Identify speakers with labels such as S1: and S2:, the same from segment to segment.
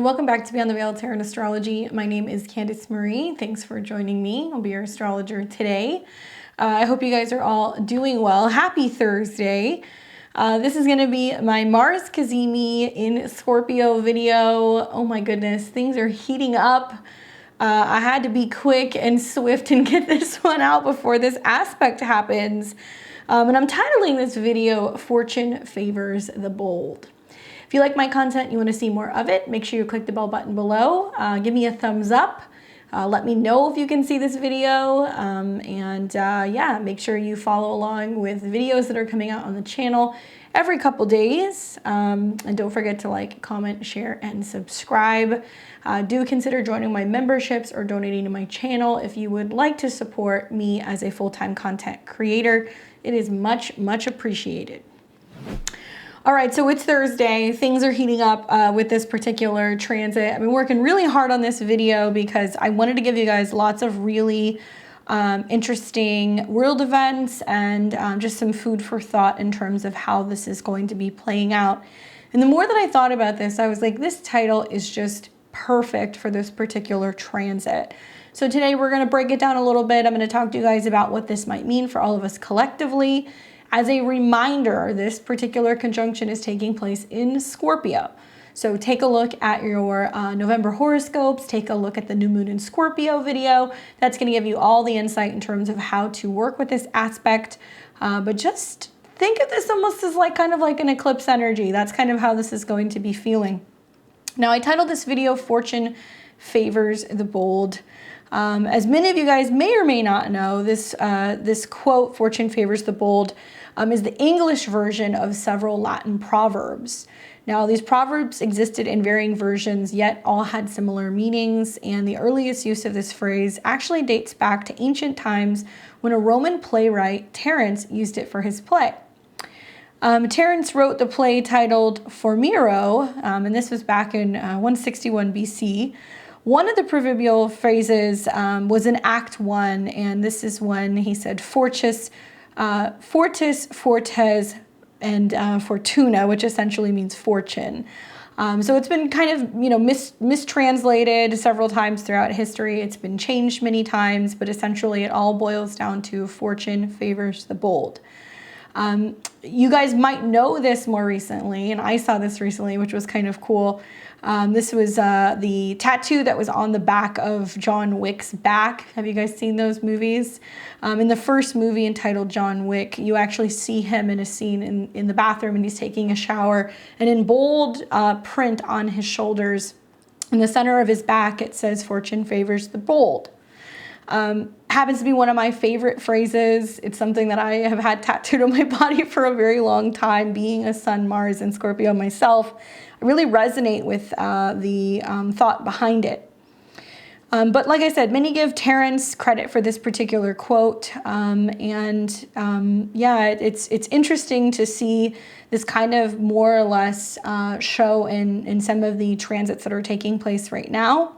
S1: welcome back to Beyond the Veil Tarot and Astrology. My name is Candice Marie. Thanks for joining me. I'll be your astrologer today. I hope you guys are all doing well. Happy Thursday. This is going to be my Mars Cazimi in Scorpio video. Oh my goodness, things are heating up. I had to be quick and swift and get this one out before this aspect happens. And I'm titling this video, Fortune Favors the Bold. If you like my content, you want to see more of it, make sure you click the bell button below. Give me a thumbs up. Let me know if you can see this video. Yeah, make sure you follow along with videos that are coming out on the channel every couple days. And don't forget to like, comment, share, and subscribe. Do consider joining my memberships or donating to my channel if you would like to support me as a full-time content creator. It is much, much appreciated. All right, so it's Thursday. Things are heating up with this particular transit. I've been working really hard on this video because I wanted to give you guys lots of really interesting world events and just some food for thought in terms of how this is going to be playing out. And the more that I thought about this, I was like, this title is just perfect for this particular transit. So today we're going to break it down a little bit. I'm going to talk to you guys about what this might mean for all of us collectively. As a reminder, this particular conjunction is taking place in Scorpio. So take a look at your November horoscopes, take a look at the new moon in Scorpio video. That's going to give you all the insight in terms of how to work with this aspect. But just think of this almost as like kind of like an eclipse energy. That's kind of how this is going to be feeling. Now, I titled this video, Fortune Favors the Bold. As many of you guys may or may not know, this quote, Fortune Favors the Bold, is the English version of several Latin proverbs. Now, these proverbs existed in varying versions, yet all had similar meanings, and the earliest use of this phrase actually dates back to ancient times when a Roman playwright, Terence, used it for his play. Terence wrote the play titled Formiero, and this was back in 161 BC. One of the proverbial phrases was in Act 1, and this is when he said fortis, fortes, and fortuna, which essentially means fortune. So it's been kind of, mistranslated several times throughout history. It's been changed many times, but essentially it all boils down to fortune favors the bold. You guys might know this more recently, and I saw this recently, which was kind of cool. This was the tattoo that was on the back of John Wick's back. Have you guys seen those movies? In the first movie entitled John Wick, you actually see him in a scene in the bathroom, and he's taking a shower. And in bold print on his shoulders, in the center of his back, it says, Fortune favors the bold. Happens to be one of my favorite phrases. It's something that I have had tattooed on my body for a very long time, being a Sun, Mars, and Scorpio myself. I really resonate with the thought behind it. But like I said, many give Terence credit for this particular quote. Yeah, it's interesting to see this kind of more or less show in some of the transits that are taking place right now.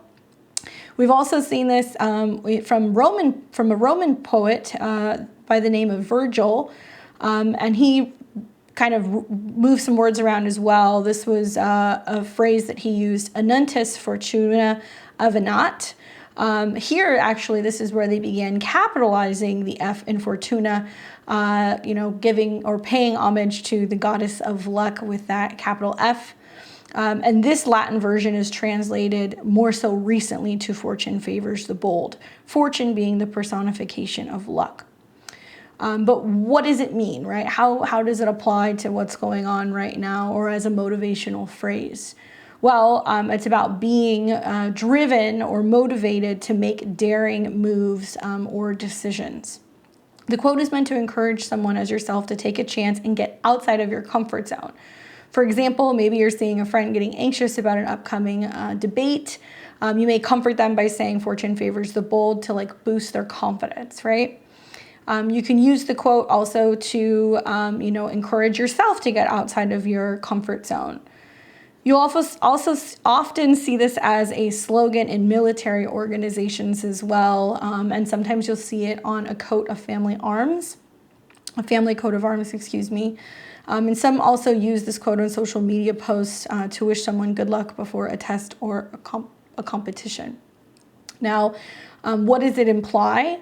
S1: We've also seen this from a Roman poet by the name of Virgil, and he kind of moved some words around as well. This was a phrase that he used, Annuntis fortuna avenat. Here, actually, this is where they began capitalizing the F in fortuna, giving or paying homage to the goddess of luck with that capital F. And this Latin version is translated more so recently to Fortune Favors the Bold, fortune being the personification of luck. But what does it mean, right? How does it apply to what's going on right now or as a motivational phrase? Well, it's about being driven or motivated to make daring moves or decisions. The quote is meant to encourage someone as yourself to take a chance and get outside of your comfort zone. For example, maybe you're seeing a friend getting anxious about an upcoming debate. You may comfort them by saying fortune favors the bold to like boost their confidence, right? You can use the quote also to, encourage yourself to get outside of your comfort zone. You'll also often see this as a slogan in military organizations as well, and sometimes you'll see it on a coat of family arms. a family coat of arms, excuse me. And some also use this quote on social media posts to wish someone good luck before a test or a competition. Now, what does it imply?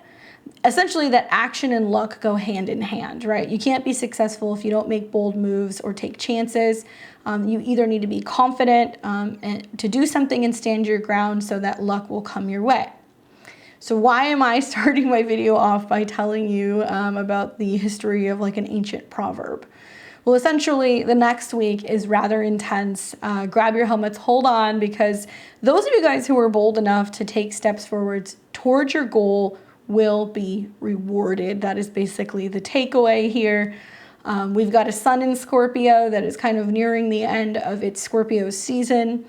S1: Essentially that action and luck go hand in hand, right? You can't be successful if you don't make bold moves or take chances. You either need to be confident and to do something and stand your ground so that luck will come your way. So why am I starting my video off by telling you about the history of like an ancient proverb? Well, essentially, the next week is rather intense. Grab your helmets, hold on, because those of you guys who are bold enough to take steps forwards towards your goal will be rewarded. That is basically the takeaway here. We've got a sun in Scorpio that is kind of nearing the end of its Scorpio season.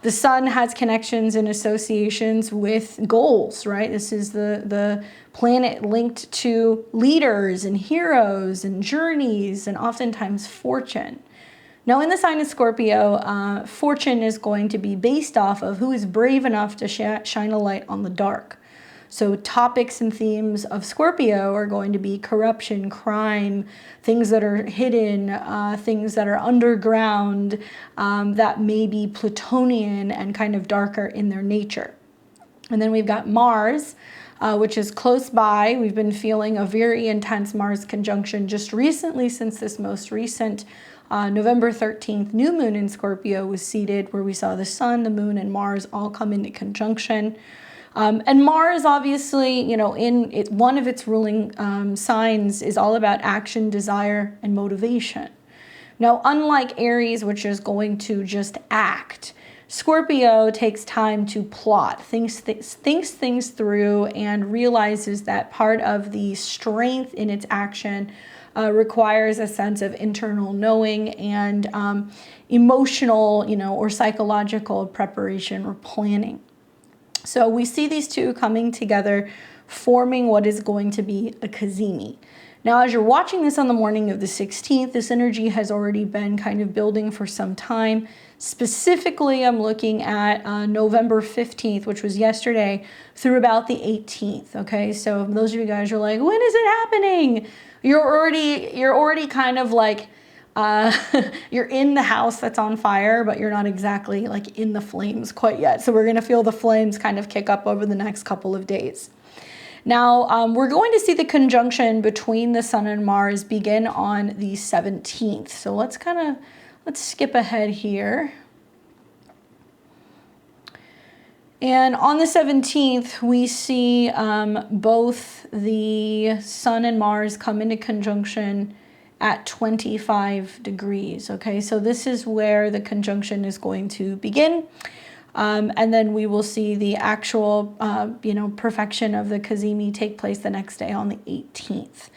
S1: The sun has connections and associations with goals, right? This is the planet linked to leaders and heroes and journeys and oftentimes fortune. Now in the sign of Scorpio, fortune is going to be based off of who is brave enough to shine a light on the dark. So topics and themes of Scorpio are going to be corruption, crime, things that are hidden, things that are underground, that may be Plutonian and kind of darker in their nature. And then we've got Mars, which is close by. We've been feeling a very intense Mars conjunction just recently, since this most recent November 13th new moon in Scorpio was seated, where we saw the sun, the moon, and Mars all come into conjunction. And Mars, obviously, you know, one of its ruling signs is all about action, desire, and motivation. Now, unlike Aries, which is going to just act, Scorpio takes time to plot, thinks things through, and realizes that part of the strength in its action requires a sense of internal knowing and emotional, you know, or psychological preparation or planning. So we see these two coming together, forming what is going to be a Cazimi. Now, as you're watching this on the morning of the 16th, this energy has already been kind of building for some time. Specifically, I'm looking at November 15th, which was yesterday, through about the 18th. Okay, so those of you guys are like, when is it happening? You're already kind of like, you're in the house that's on fire, but you're not exactly like in the flames quite yet. So we're going to feel the flames kind of kick up over the next couple of days. Now, we're going to see the conjunction between the sun and Mars begin on the 17th. So let's skip ahead here. And on the 17th, we see both the sun and Mars come into conjunction at 25 degrees, okay? So this is where the conjunction is going to begin. And then we will see the actual, perfection of the Cazimi take place the next day on the 18th.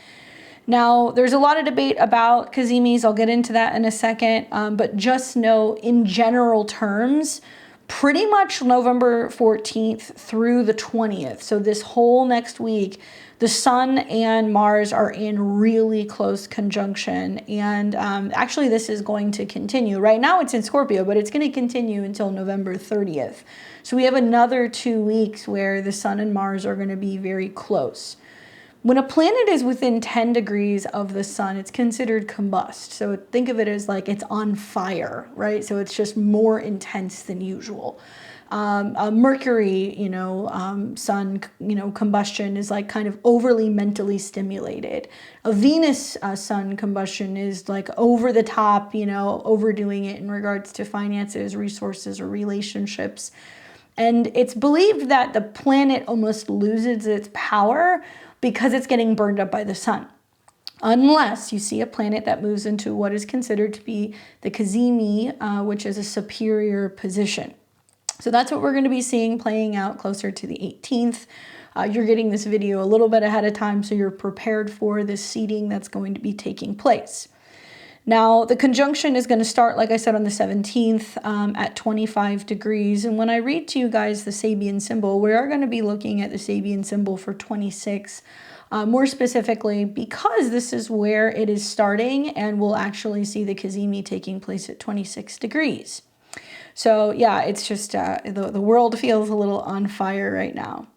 S1: Now, there's a lot of debate about Cazimis. I'll get into that in a second. But just know, in general terms, pretty much November 14th through the 20th, so this whole next week, the sun and Mars are in really close conjunction. And actually, this is going to continue. Right now, it's in Scorpio, but it's going to continue until November 30th. So we have another 2 weeks where the sun and Mars are going to be very close. When a planet is within 10 degrees of the sun, it's considered combust. So think of it as like it's on fire, right? So it's just more intense than usual. Mercury, sun, combustion is like kind of overly mentally stimulated. A Venus sun combustion is like over the top, overdoing it in regards to finances, resources, or relationships. And it's believed that the planet almost loses its power because it's getting burned up by the sun. Unless you see a planet that moves into what is considered to be the Cazimi, which is a superior position. So that's what we're going to be seeing playing out closer to the 18th. You're getting this video a little bit ahead of time, so you're prepared for this seeding that's going to be taking place. Now, the conjunction is going to start, like I said, on the 17th at 25 degrees. And when I read to you guys the Sabian symbol, we are going to be looking at the Sabian symbol for 26, more specifically because this is where it is starting, and we'll actually see the Cazimi taking place at 26 degrees. So yeah, it's just the world feels a little on fire right now.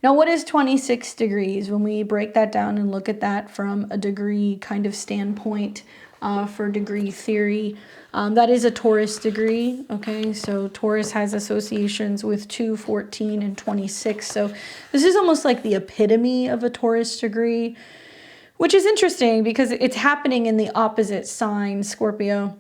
S1: Now, what is 26 degrees? When we break that down and look at that from a degree kind of standpoint for degree theory, that is a Taurus degree, okay? So Taurus has associations with 2, 14, and 26. So this is almost like the epitome of a Taurus degree, which is interesting because it's happening in the opposite sign, Scorpio,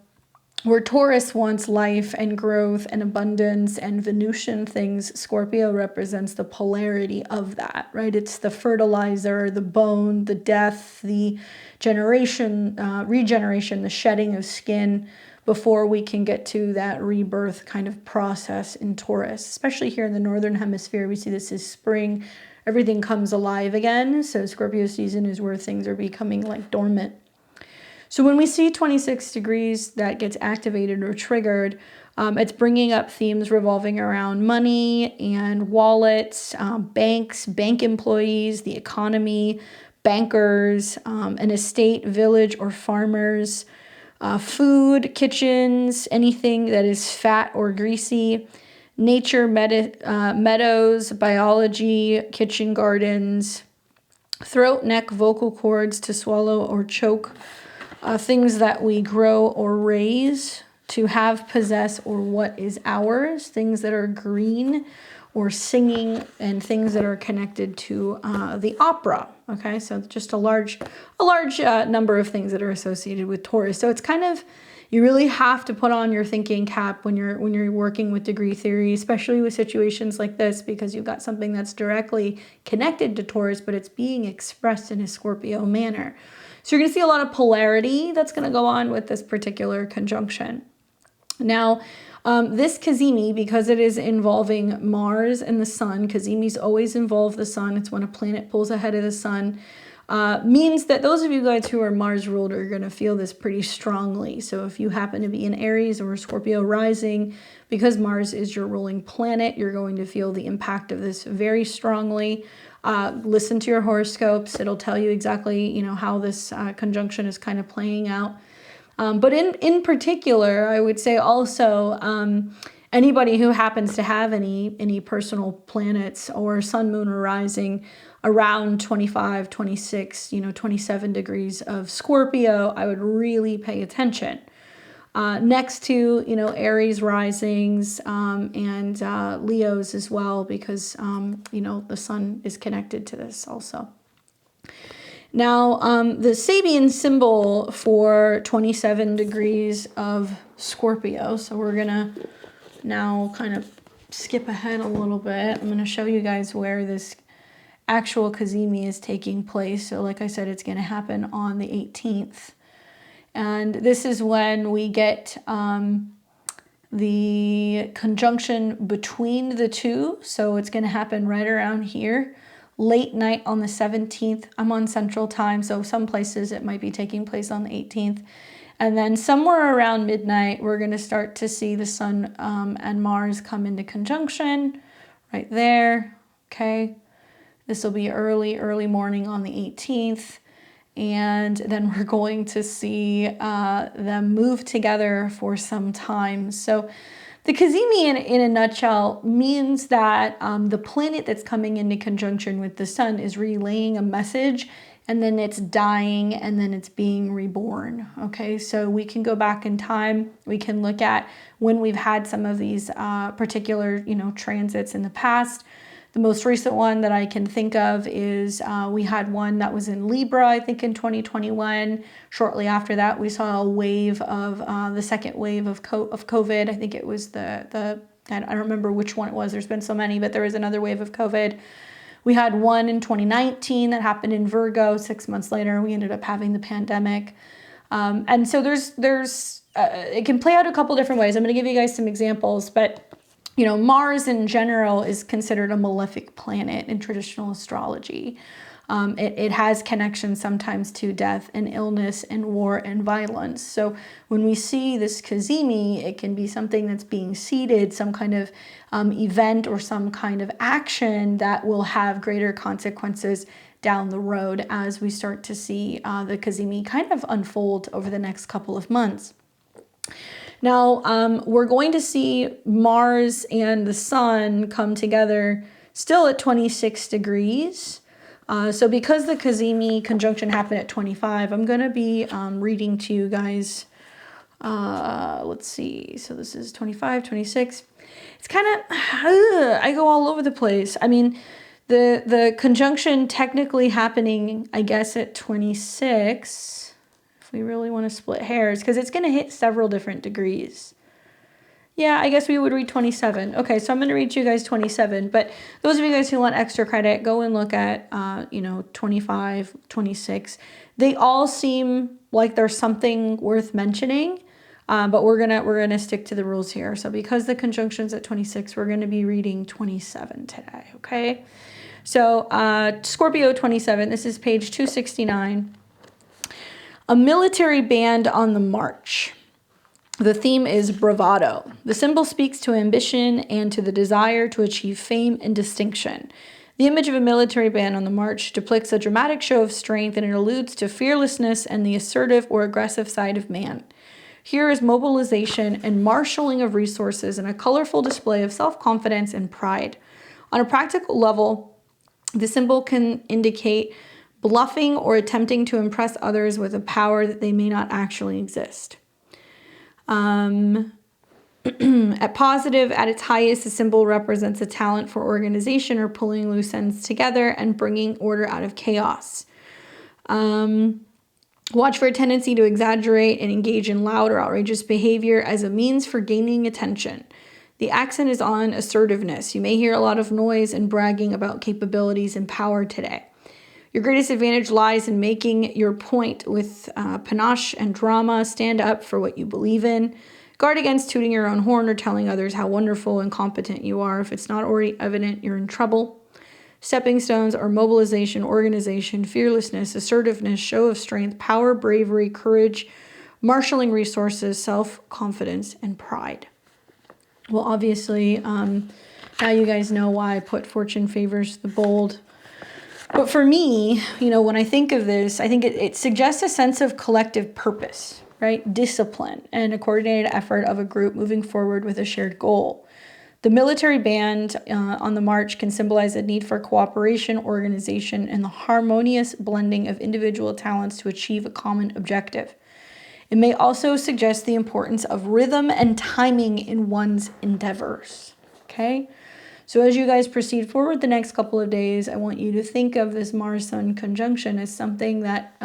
S1: where Taurus wants life and growth and abundance and Venusian things. Scorpio represents the polarity of that, right? It's the fertilizer, the bone, the death, the regeneration, the shedding of skin before we can get to that rebirth kind of process in Taurus. Especially here in the Northern Hemisphere, we see this as spring. Everything comes alive again. So Scorpio season is where things are becoming like dormant. So when we see 26 degrees that gets activated or triggered, it's bringing up themes revolving around money and wallets, banks, bank employees, the economy, bankers, an estate, village, or farmers, food, kitchens, anything that is fat or greasy, nature, meadows, biology, kitchen gardens, throat, neck, vocal cords, to swallow or choke, things that we grow or raise, to have, possess, or what is ours, things that are green or singing, and things that are connected to the opera. Okay, so just a large number of things that are associated with Taurus. So it's kind of, you really have to put on your thinking cap when you're working with degree theory, especially with situations like this, because you've got something that's directly connected to Taurus, but it's being expressed in a Scorpio manner. So you're going to see a lot of polarity that's going to go on with this particular conjunction. Now, this Cazimi, because it is involving Mars and the sun, Cazimi's always involve the sun. It's when a planet pulls ahead of the sun. Means that those of you guys who are Mars ruled are going to feel this pretty strongly. So if you happen to be in Aries or Scorpio rising, because Mars is your ruling planet, you're going to feel the impact of this very strongly. Listen to your horoscopes. It'll tell you exactly, how this conjunction is kind of playing out. But in particular, I would say also anybody who happens to have any personal planets or sun, moon, or rising around 25, 26, 27 degrees of Scorpio, I would really pay attention. Next to, Aries risings and Leos as well, because, the sun is connected to this also. Now, the Sabian symbol for 27 degrees of Scorpio, so we're going to now kind of skip ahead a little bit. I'm going to show you guys where this actual Cazimi is taking place. So like I said, it's going to happen on the 18th. And this is when we get the conjunction between the two. So it's going to happen right around here. Late night on the 17th. I'm on Central Time, so some places it might be taking place on the 18th. And then somewhere around midnight, we're going to start to see the sun and Mars come into conjunction right there. Okay. This will be early morning on the 18th. And then we're going to see them move together for some time. So the Cazimi, in a nutshell, means that the planet that's coming into conjunction with the sun is relaying a message, and then it's dying, and then it's being reborn. Okay, so we can go back in time. We can look at when we've had some of these particular, transits in the past. The most recent one that I can think of is we had one that was in Libra, I think in 2021. Shortly after that, we saw a wave of the second wave of COVID. I think it was I don't remember which one it was. There's been so many, but there was another wave of COVID. We had one in 2019 that happened in Virgo. 6 months later, we ended up having the pandemic. And so there's it can play out a couple different ways. I'm going to give you guys some examples, but Mars in general is considered a malefic planet in traditional astrology. It has connections sometimes to death and illness and war and violence. So when we see this Cazimi, it can be something that's being seeded, some kind of event or some kind of action that will have greater consequences down the road as we start to see the Cazimi kind of unfold over the next couple of months. Now, we're going to see Mars and the sun come together still at 26 degrees. So because the Cazimi conjunction happened at 25, I'm going to be reading to you guys. Let's see. So this is 25, 26. It's kind of, I go all over the place. I mean, the conjunction technically happening, I guess, at 26, if we really want to split hairs, because it's going to hit several different degrees. Yeah, I guess we would read 27. Okay, so I'm going to read you guys 27. But those of you guys who want extra credit, go and look at, 25, 26. They all seem like there's something worth mentioning, but we're gonna stick to the rules here. So because the conjunction's at 26, we're going to be reading 27 today, okay? So Scorpio 27, this is page 269. A military band on the march. The theme is bravado. The symbol speaks to ambition and to the desire to achieve fame and distinction. The image of a military band on the march depicts a dramatic show of strength, and it alludes to fearlessness and the assertive or aggressive side of man. Here is mobilization and marshaling of resources and a colorful display of self-confidence and pride. On a practical level, the symbol can indicate bluffing or attempting to impress others with a power that they may not actually exist. At positive, at its highest, the symbol represents a talent for organization or pulling loose ends together and bringing order out of chaos. Watch for a tendency to exaggerate and engage in loud or outrageous behavior as a means for gaining attention. The accent is on assertiveness. You may hear a lot of noise and bragging about capabilities and power today. Your greatest advantage lies in making your point with panache and drama. Stand up for what you believe in. Guard against tooting your own horn or telling others how wonderful and competent you are. If it's not already evident, you're in trouble. Stepping stones are mobilization, organization, fearlessness, assertiveness, show of strength, power, bravery, courage, marshaling resources, self-confidence, and pride. Well, obviously, now you guys know why I put fortune favors the bold. But for me, when I think of this, I think it suggests a sense of collective purpose, right? Discipline and a coordinated effort of a group moving forward with a shared goal. The military band on the march can symbolize a need for cooperation, organization, and the harmonious blending of individual talents to achieve a common objective. It may also suggest the importance of rhythm and timing in one's endeavors, okay? So as you guys proceed forward the next couple of days, I want you to think of this Mars-Sun conjunction as something that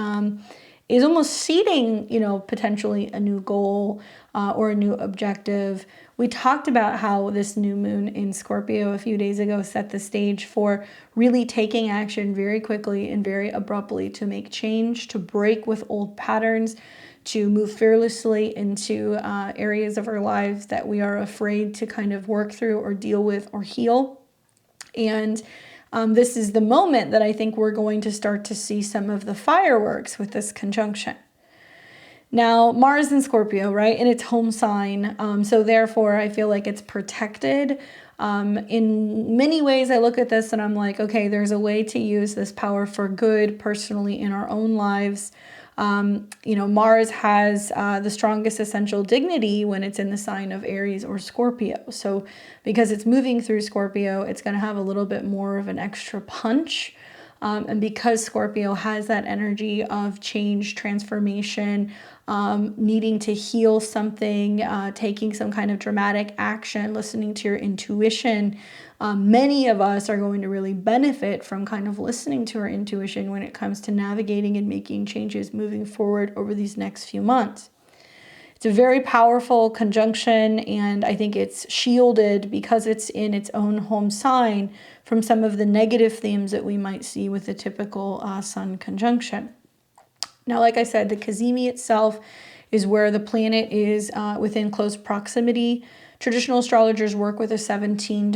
S1: is almost seeding, potentially a new goal or a new objective. We talked about how this new moon in Scorpio a few days ago set the stage for really taking action very quickly and very abruptly to make change, to break with old patterns, to move fearlessly into areas of our lives that we are afraid to kind of work through or deal with or heal. And this is the moment that I think we're going to start to see some of the fireworks with this conjunction. Now, Mars in Scorpio, right, in its home sign, so therefore I feel like it's protected. In many ways, I look at this and I'm like, okay, there's a way to use this power for good personally in our own lives. Mars has the strongest essential dignity when it's in the sign of Aries or Scorpio. So because it's moving through Scorpio, it's going to have a little bit more of an extra punch. And because Scorpio has that energy of change, transformation, needing to heal something, taking some kind of dramatic action, listening to your intuition, many of us are going to really benefit from kind of listening to our intuition when it comes to navigating and making changes moving forward over these next few months. It's a very powerful conjunction, and I think it's shielded because it's in its own home sign from some of the negative themes that we might see with the typical Sun conjunction. Now, like I said, the Cazimi itself is where the planet is within close proximity. Traditional astrologers work with a 17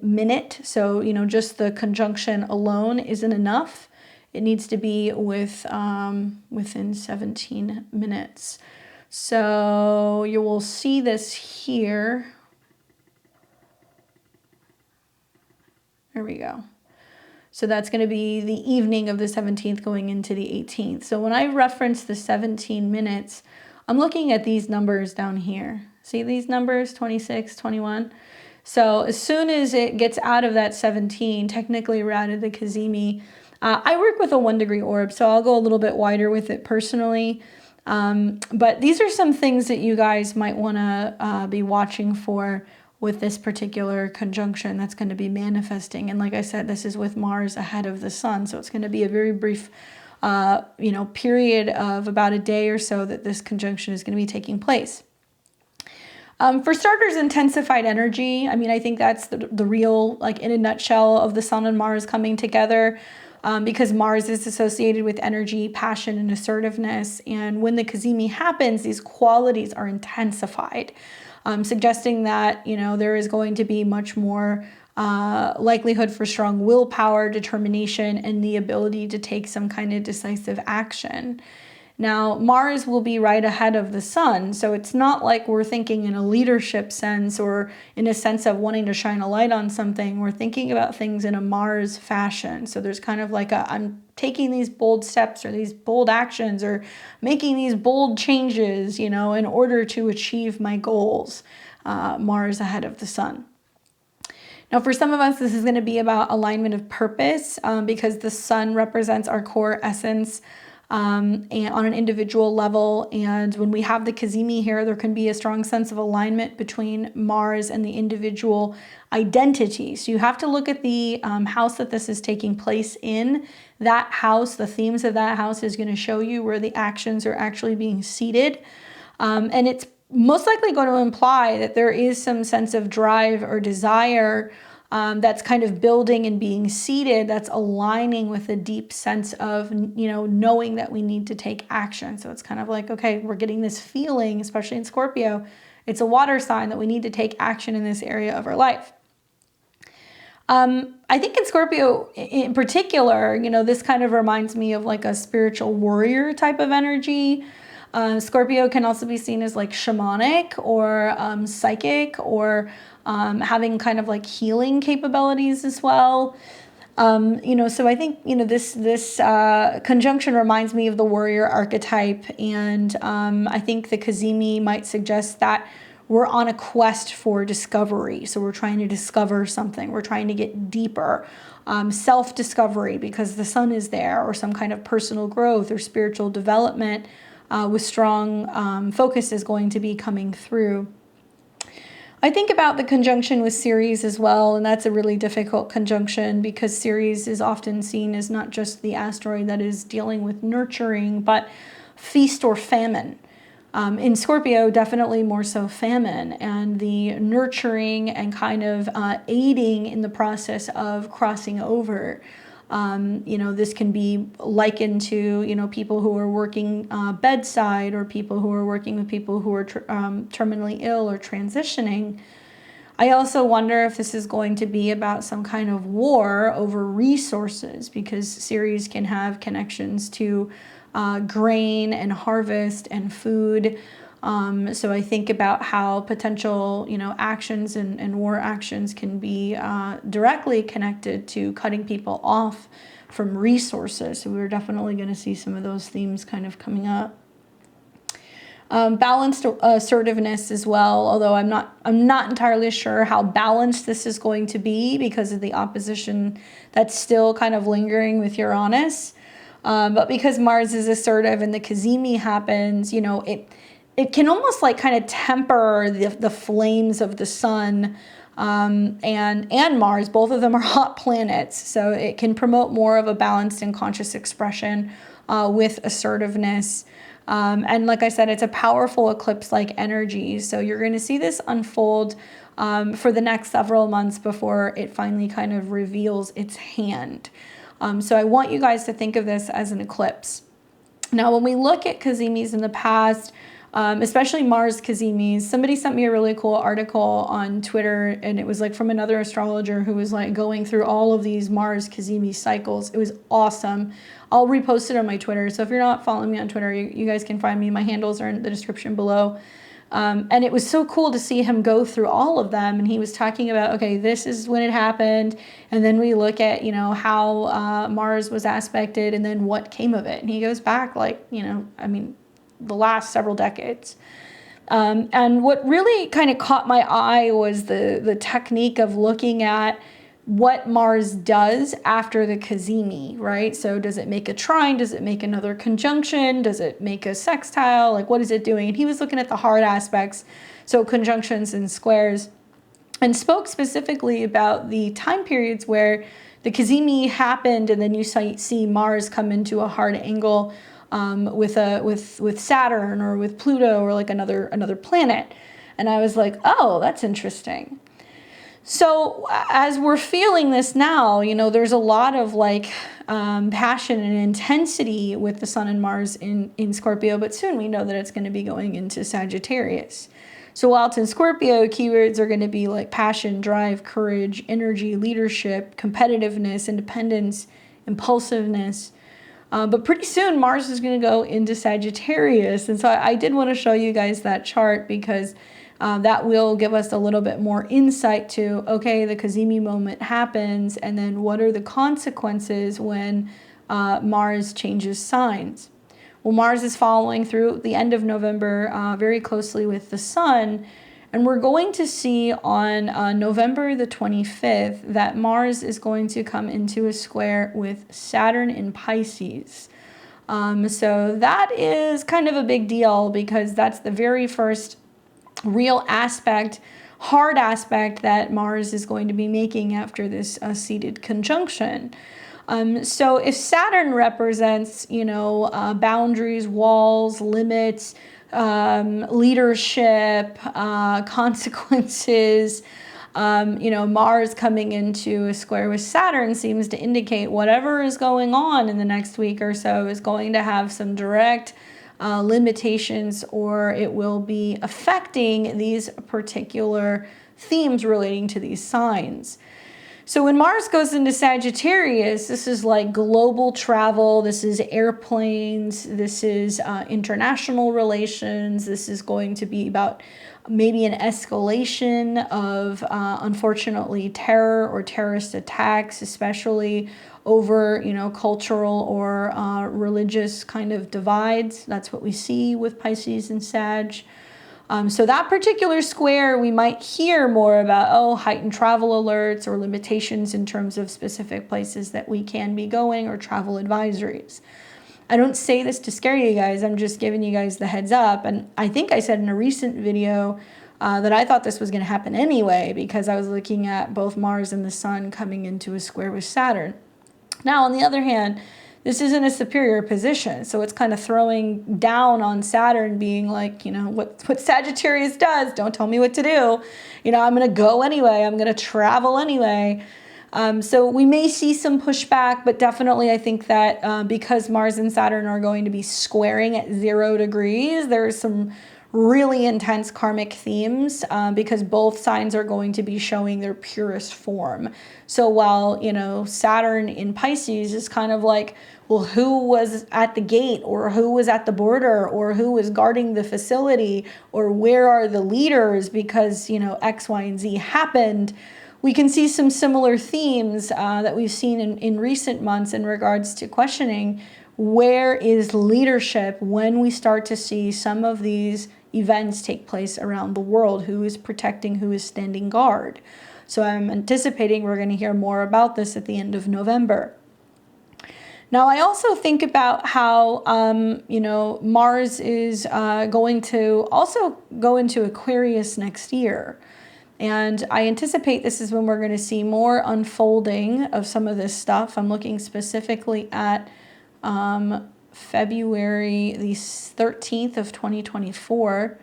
S1: minute. So, just the conjunction alone isn't enough. It needs to be within 17 minutes. So you will see this here. There we go. So that's going to be the evening of the 17th going into the 18th. So when I reference the 17 minutes, I'm looking at these numbers down here. See these numbers, 26, 21? So as soon as it gets out of that 17, technically we're out of the Cazimi. I work with a 1-degree orb, so I'll go a little bit wider with it personally. But these are some things that you guys might want to be watching for with this particular conjunction that's going to be manifesting. And like I said, this is with Mars ahead of the Sun, so it's going to be a very brief period of about a day or so that this conjunction is going to be taking place. For starters, intensified energy. I mean, I think that's the real, like in a nutshell, of the Sun and Mars coming together, because Mars is associated with energy, passion, and assertiveness. And when the Cazimi happens, these qualities are intensified, suggesting that, there is going to be much more likelihood for strong willpower, determination, and the ability to take some kind of decisive action. Now, Mars will be right ahead of the Sun, so it's not like we're thinking in a leadership sense or in a sense of wanting to shine a light on something. We're thinking about things in a Mars fashion. So there's kind of like I'm taking these bold steps or these bold actions or making these bold changes, in order to achieve my goals. Mars ahead of the Sun. Now, for some of us, this is going to be about alignment of purpose, because the Sun represents our core essence, and on an individual level. And when we have the Cazimi here, there can be a strong sense of alignment between Mars and the individual identity. So you have to look at the house that this is taking place in. That house, the themes of that house is going to show you where the actions are actually being seated. And it's most likely going to imply that there is some sense of drive or desire that's kind of building and being seated, that's aligning with a deep sense of, knowing that we need to take action. So it's kind of like, okay, we're getting this feeling, especially in Scorpio, it's a water sign that we need to take action in this area of our life. I think in Scorpio in particular, this kind of reminds me of like a spiritual warrior type of energy. Scorpio can also be seen as like shamanic or psychic or having kind of like healing capabilities as well. So I think, this conjunction reminds me of the warrior archetype. And I think the Cazimi might suggest that we're on a quest for discovery. So we're trying to discover something. We're trying to get deeper. Self-discovery because the Sun is there, or some kind of personal growth or spiritual development with strong focus is going to be coming through. I think about the conjunction with Ceres as well, and that's a really difficult conjunction because Ceres is often seen as not just the asteroid that is dealing with nurturing, but feast or famine. In Scorpio, definitely more so famine, and the nurturing and kind of aiding in the process of crossing over. This can be likened to, people who are working bedside, or people who are working with people who are terminally ill or transitioning. I also wonder if this is going to be about some kind of war over resources, because Ceres can have connections to grain and harvest and food. So I think about how potential, actions and war actions can be directly connected to cutting people off from resources. So we're definitely going to see some of those themes kind of coming up. Balanced assertiveness as well, although I'm not entirely sure how balanced this is going to be because of the opposition that's still kind of lingering with Uranus. But because Mars is assertive and the Cazimi happens, it can almost like kind of temper the flames of the Sun and Mars. Both of them are hot planets, so it can promote more of a balanced and conscious expression with assertiveness. And like I said, it's a powerful eclipse-like energy, so you're going to see this unfold for the next several months before it finally kind of reveals its hand. So I want you guys to think of this as an eclipse. Now, when we look at Cazimis in the past, especially Mars Cazimis, somebody sent me a really cool article on Twitter, and it was like from another astrologer who was like going through all of these Mars Cazimi cycles. It was awesome. I'll repost it on my Twitter. So if you're not following me on Twitter, you guys can find me. My handles are in the description below. And it was so cool to see him go through all of them. And he was talking about, okay, this is when it happened. And then we look at, how Mars was aspected and then what came of it. And he goes back like, the last several decades. And what really kind of caught my eye was the technique of looking at what Mars does after the Cazimi, right? So does it make a trine? Does it make another conjunction? Does it make a sextile? Like, what is it doing? And he was looking at the hard aspects, so conjunctions and squares, and spoke specifically about the time periods where the Cazimi happened, and then you see Mars come into a hard angle with Saturn or with Pluto or like another planet. And I was like, oh, that's interesting. So as we're feeling this now, you know, there's a lot of like passion and intensity with the Sun and Mars in Scorpio, but soon we know that it's going to be going into Sagittarius. So while it's in Scorpio, keywords are going to be like passion, drive, courage, energy, leadership, competitiveness, independence, impulsiveness. But pretty soon Mars is going to go into Sagittarius. And so I did want to show you guys that chart because that will give us a little bit more insight to, okay, the Cazimi moment happens, and then what are the consequences when Mars changes signs? Well, Mars is following through the end of November very closely with the Sun, and we're going to see on November the 25th that Mars is going to come into a square with Saturn in Pisces. So that is kind of a big deal because that's the very first real aspect, hard aspect that Mars is going to be making after this seated conjunction. So if Saturn represents, you know, boundaries, walls, limits, leadership, consequences, you know, Mars coming into a square with Saturn seems to indicate whatever is going on in the next week or so is going to have some direct limitations, or it will be affecting these particular themes relating to these signs. So when Mars goes into Sagittarius, this is like global travel, this is airplanes, this is international relations, this is going to be about maybe an escalation of, unfortunately, terror or terrorist attacks, especially over, you know, cultural or religious kind of divides. That's what we see with Pisces and Sag. So that particular square, we might hear more about, oh, heightened travel alerts or limitations in terms of specific places that we can be going or travel advisories. I don't say this to scare you guys. I'm just giving you guys the heads up. And I think I said in a recent video that I thought this was going to happen anyway because I was looking at both Mars and the Sun coming into a square with Saturn. Now, on the other hand, this isn't a superior position, so it's kind of throwing down on Saturn, being like, you know, what Sagittarius does, don't tell me what to do. You know, I'm going to go anyway, I'm going to travel anyway. So we may see some pushback, but definitely I think that because Mars and Saturn are going to be squaring at 0 degrees, there's some really intense karmic themes because both signs are going to be showing their purest form. So while, you know, Saturn in Pisces is kind of like, well, who was at the gate, or who was at the border, or who was guarding the facility, or where are the leaders because, you know, X, Y, and Z happened. We can see some similar themes that we've seen in recent months in regards to questioning where is leadership when we start to see some of these events take place around the world. Who is protecting, who is standing guard? So I'm anticipating we're going to hear more about this at the end of November. Now, I also think about how, you know, Mars is going to also go into Aquarius next year. And I anticipate this is when we're going to see more unfolding of some of this stuff. I'm looking specifically at February the 13th of 2024.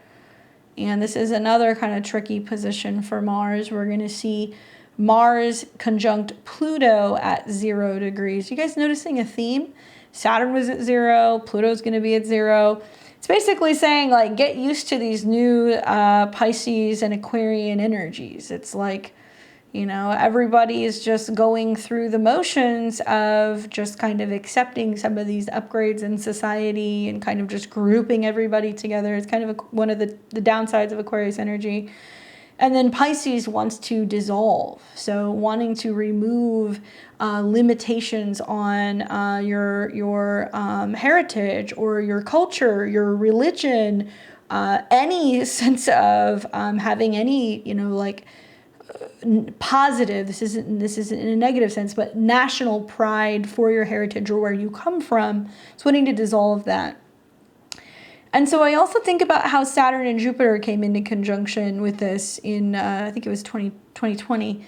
S1: And this is another kind of tricky position for Mars. We're going to see Mars conjunct Pluto at 0 degrees. You guys noticing a theme? Saturn was at 0, Pluto's going to be at 0. It's basically saying, like, get used to these new Pisces and Aquarian energies. It's like, you know, everybody is just going through the motions of just kind of accepting some of these upgrades in society and kind of just grouping everybody together. It's kind of one of the downsides of Aquarius energy. And then Pisces wants to dissolve, so wanting to remove limitations on your heritage or your culture, your religion, any sense of having any, like positive, this isn't in a negative sense, but national pride for your heritage or where you come from. It's wanting to dissolve that. And so I also think about how Saturn and Jupiter came into conjunction with this in, I think it was 2020,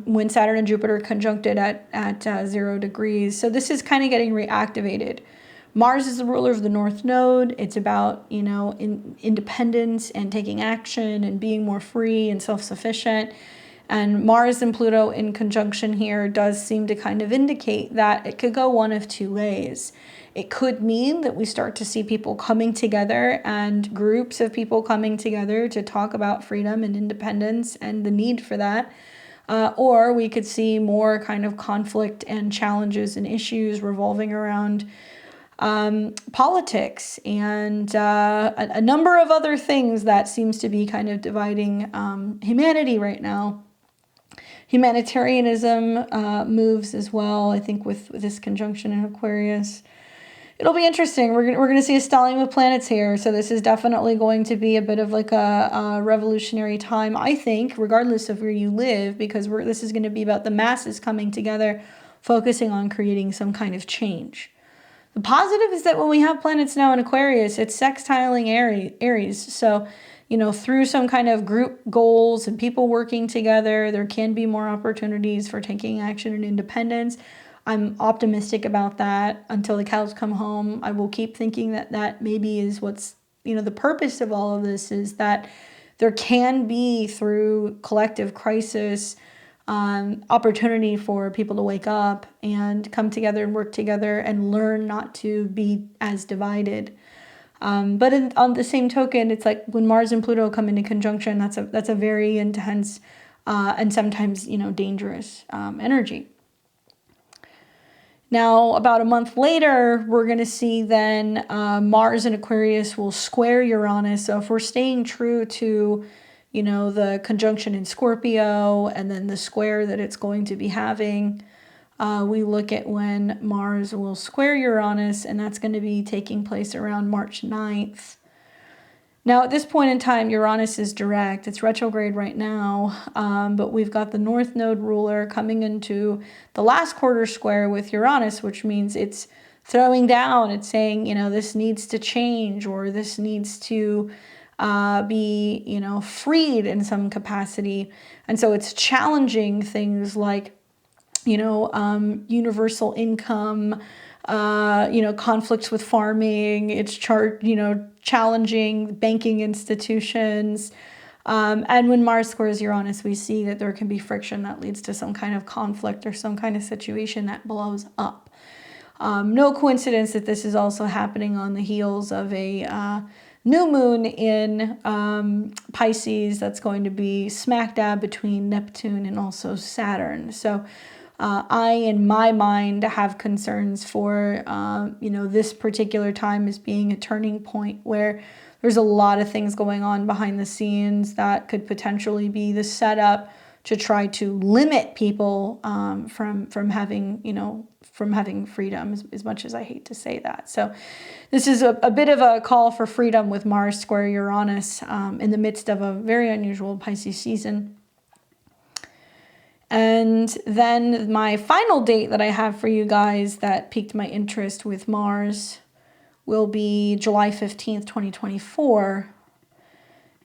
S1: when Saturn and Jupiter conjuncted at 0 degrees. So this is kind of getting reactivated. Mars is the ruler of the North Node. It's about, independence and taking action and being more free and self-sufficient. And Mars and Pluto in conjunction here does seem to kind of indicate that it could go one of two ways. It could mean that we start to see people coming together and groups of people coming together to talk about freedom and independence and the need for that. Or we could see more kind of conflict and challenges and issues revolving around politics and a number of other things that seems to be kind of dividing humanity right now. Humanitarianism moves as well, I think, with this conjunction in Aquarius. It'll be interesting. We're going to see a stellium of planets here. So this is definitely going to be a bit of like a revolutionary time, I think, regardless of where you live, because this is going to be about the masses coming together, focusing on creating some kind of change. The positive is that when we have planets now in Aquarius, it's sextiling Aries. So, through some kind of group goals and people working together, there can be more opportunities for taking action and independence. I'm optimistic about that until the cows come home. I will keep thinking that maybe is what's, the purpose of all of this is that there can be, through collective crisis, opportunity for people to wake up and come together and work together and learn not to be as divided. But on the same token, it's like when Mars and Pluto come into conjunction, that's a very intense and sometimes, dangerous energy. Now, about a month later, we're going to see then Mars in Aquarius will square Uranus. So if we're staying true to, the conjunction in Scorpio and then the square that it's going to be having, we look at when Mars will square Uranus, and that's going to be taking place around March 9th. Now, at this point in time, Uranus is direct. It's retrograde right now, but we've got the North Node ruler coming into the last quarter square with Uranus, which means it's throwing down. It's saying, this needs to change, or this needs to be, freed in some capacity. And so it's challenging things like, universal income, conflicts with farming. It's challenging banking institutions. And when Mars squares Uranus, we see that there can be friction that leads to some kind of conflict or some kind of situation that blows up. No coincidence that this is also happening on the heels of a new moon in Pisces that's going to be smack dab between Neptune and also Saturn. So I, in my mind, have concerns for, this particular time as being a turning point where there's a lot of things going on behind the scenes that could potentially be the setup to try to limit people from having freedom, as much as I hate to say that. So this is a bit of a call for freedom with Mars square Uranus in the midst of a very unusual Pisces season. And then my final date that I have for you guys that piqued my interest with Mars will be July 15th, 2024.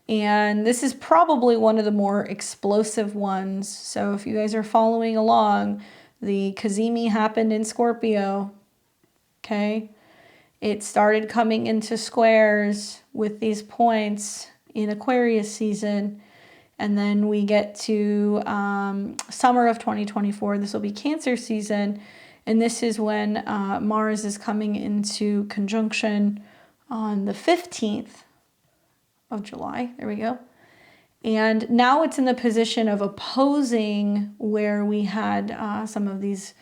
S1: And this is probably one of the more explosive ones. So if you guys are following along, the Cazimi happened in Scorpio, okay? It started coming into squares with these points in Aquarius season. And then we get to summer of 2024. This will be Cancer season. And this is when Mars is coming into conjunction on the 15th of July. There we go. And now it's in the position of opposing where we had some of these,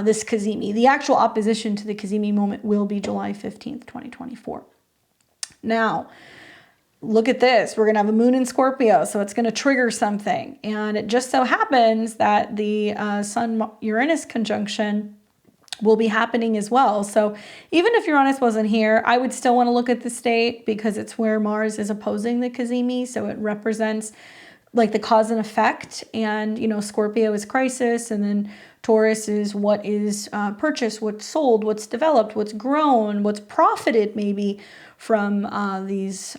S1: this Cazimi. The actual opposition to the Cazimi moment will be July 15th, 2024. Now, look at this. We're going to have a moon in Scorpio, so it's going to trigger something. And it just so happens that the Sun-Uranus conjunction will be happening as well. So even if Uranus wasn't here, I would still want to look at the state because it's where Mars is opposing the Cazimi. So it represents like the cause and effect. And, you know, Scorpio is crisis, and then Taurus is what is purchased, what's sold, what's developed, what's grown, what's profited maybe from these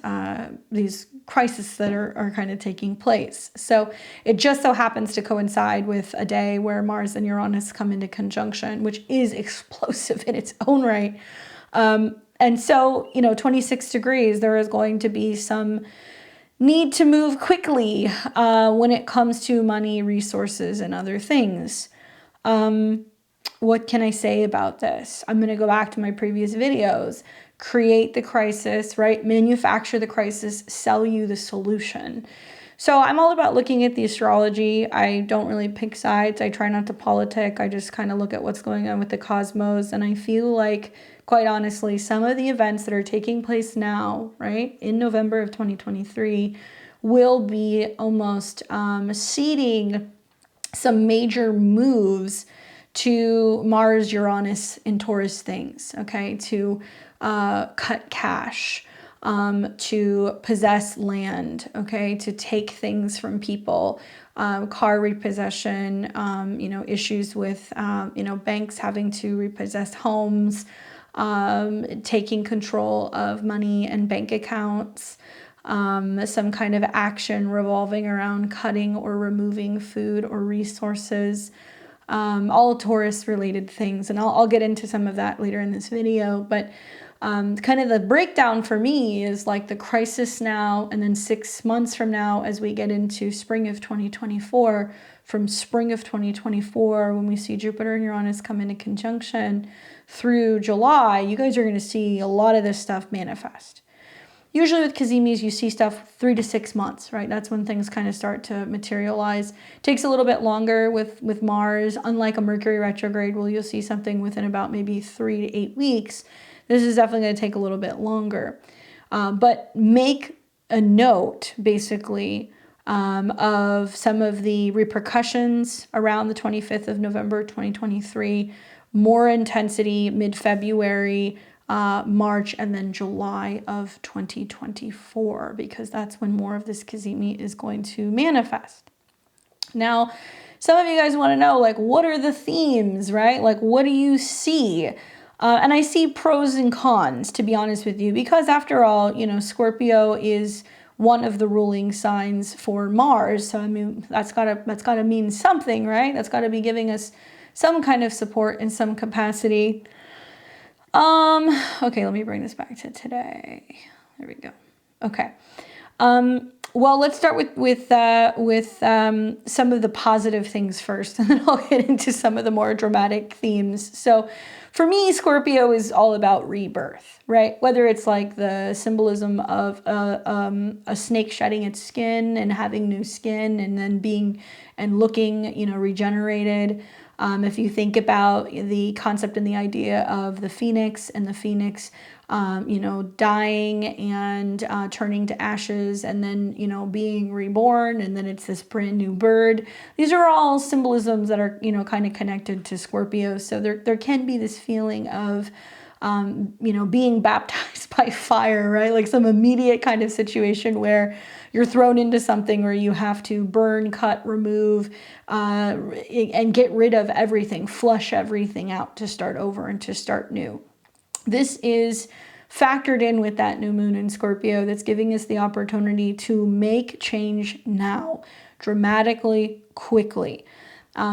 S1: crises that are kind of taking place. So it just so happens to coincide with a day where Mars and Uranus come into conjunction, which is explosive in its own right. And so, you know, 26 degrees, there is going to be some need to move quickly when it comes to money, resources, and other things. What can I say about this? I'm going to go back to my previous videos. Create the crisis, right? Manufacture the crisis, sell you the solution. So I'm all about looking at the astrology. I don't really pick sides. I try not to politic. I just kind of look at what's going on with the cosmos. And I feel like, quite honestly, some of the events that are taking place now, right, in November of 2023, will be almost seeding some major moves to Mars, Uranus, and Taurus things, okay, to cut cash, to possess land, okay, to take things from people, car repossession, you know, issues with, you know, banks having to repossess homes, taking control of money and bank accounts, some kind of action revolving around cutting or removing food or resources, all Taurus related things. And I'll get into some of that later in this video, but kind of the breakdown for me is like the crisis now, and then 6 months from now, as we get into spring of 2024, from spring of 2024, when we see Jupiter and Uranus come into conjunction through July, you guys are going to see a lot of this stuff manifest. Usually with Cazimis, you see stuff 3 to 6 months, right? That's when things kind of start to materialize. It takes a little bit longer with Mars. Unlike a Mercury retrograde, where you'll see something within about maybe 3 to 8 weeks. This is definitely going to take a little bit longer. But make a note, basically, of some of the repercussions around the 25th of November, 2023. More intensity mid-February, March, and then July of 2024, because that's when more of this Cazimi is going to manifest. Now, some of you guys want to know, like, what are the themes, right? Like, what do you see? And I see pros and cons, to be honest with you, because after all, you know, Scorpio is one of the ruling signs for Mars. So, I mean, that's gotta mean something, right? That's gotta be giving us some kind of support in some capacity. Okay, let me bring this back to today. There we go. Okay. Well, let's start with some of the positive things first, and then I'll get into some of the more dramatic themes. So for me, Scorpio is all about rebirth, right? Whether it's like the symbolism of a snake shedding its skin and having new skin, and then being and looking, you know, regenerated. If you think about the concept and the idea of the phoenix, and the phoenix, you know, dying and turning to ashes, and then, you know, being reborn, and then it's this brand new bird. These are all symbolisms that are, you know, kind of connected to Scorpio. So there can be this feeling of, you know, being baptized by fire, right? Like some immediate kind of situation where you're thrown into something where you have to burn, cut, remove, and get rid of everything, flush everything out to start over and to start new. This is factored in with that new moon in Scorpio that's giving us the opportunity to make change now, dramatically, quickly.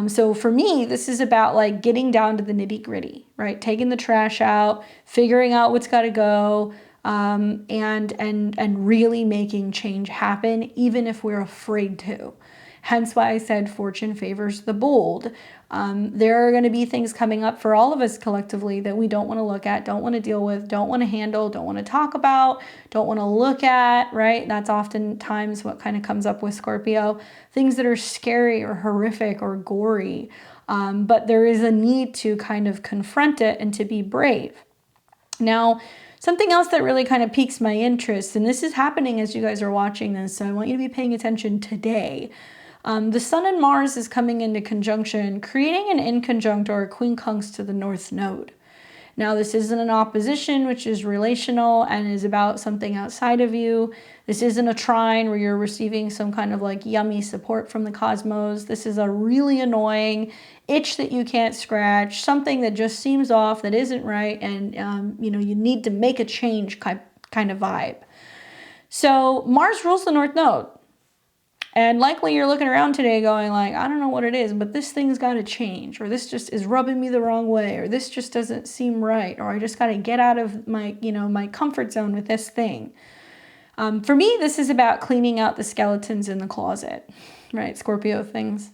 S1: So for me, this is about like getting down to the nitty gritty, right? Taking the trash out, figuring out what's got to go, and really making change happen, even if we're afraid to. Hence why I said fortune favors the bold. There are going to be things coming up for all of us collectively that we don't want to look at, don't want to deal with, don't want to handle, don't want to talk about, don't want to look at, right? That's oftentimes what kind of comes up with Scorpio. Things that are scary or horrific or gory. But there is a need to kind of confront it and to be brave. Now, something else that really kind of piques my interest, and this is happening as you guys are watching this, so I want you to be paying attention today. The Sun and Mars is coming into conjunction, creating an inconjunct or a quincunx to the North Node. Now, this isn't an opposition, which is relational and is about something outside of you. This isn't a trine where you're receiving some kind of like yummy support from the cosmos. This is a really annoying itch that you can't scratch, something that just seems off, that isn't right, and you need to make a change kind of vibe. So Mars rules the North Node. And likely you're looking around today going like, I don't know what it is, but this thing's got to change, or this just is rubbing me the wrong way, or this just doesn't seem right, or I just got to get out of my, my comfort zone with this thing. For me, this is about cleaning out the skeletons in the closet, right? Scorpio things.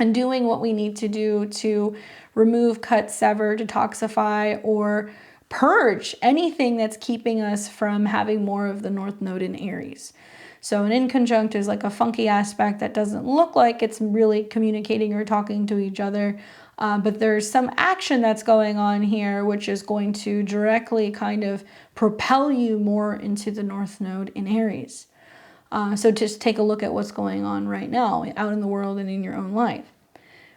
S1: And doing what we need to do to remove, cut, sever, detoxify, or purge anything that's keeping us from having more of the North Node in Aries. So an inconjunct is like a funky aspect that doesn't look like it's really communicating or talking to each other. But there's some action that's going on here, which is going to directly kind of propel you more into the North Node in Aries. So just take a look at what's going on right now out in the world and in your own life.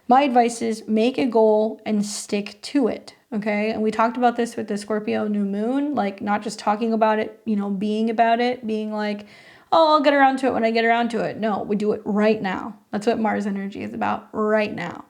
S1: My advice is make a goal and stick to it. Okay. And we talked about this with the Scorpio new moon, like not just talking about it, being about it, being like, oh, I'll get around to it when I get around to it. No, we do it right now. That's what Mars energy is about, right now.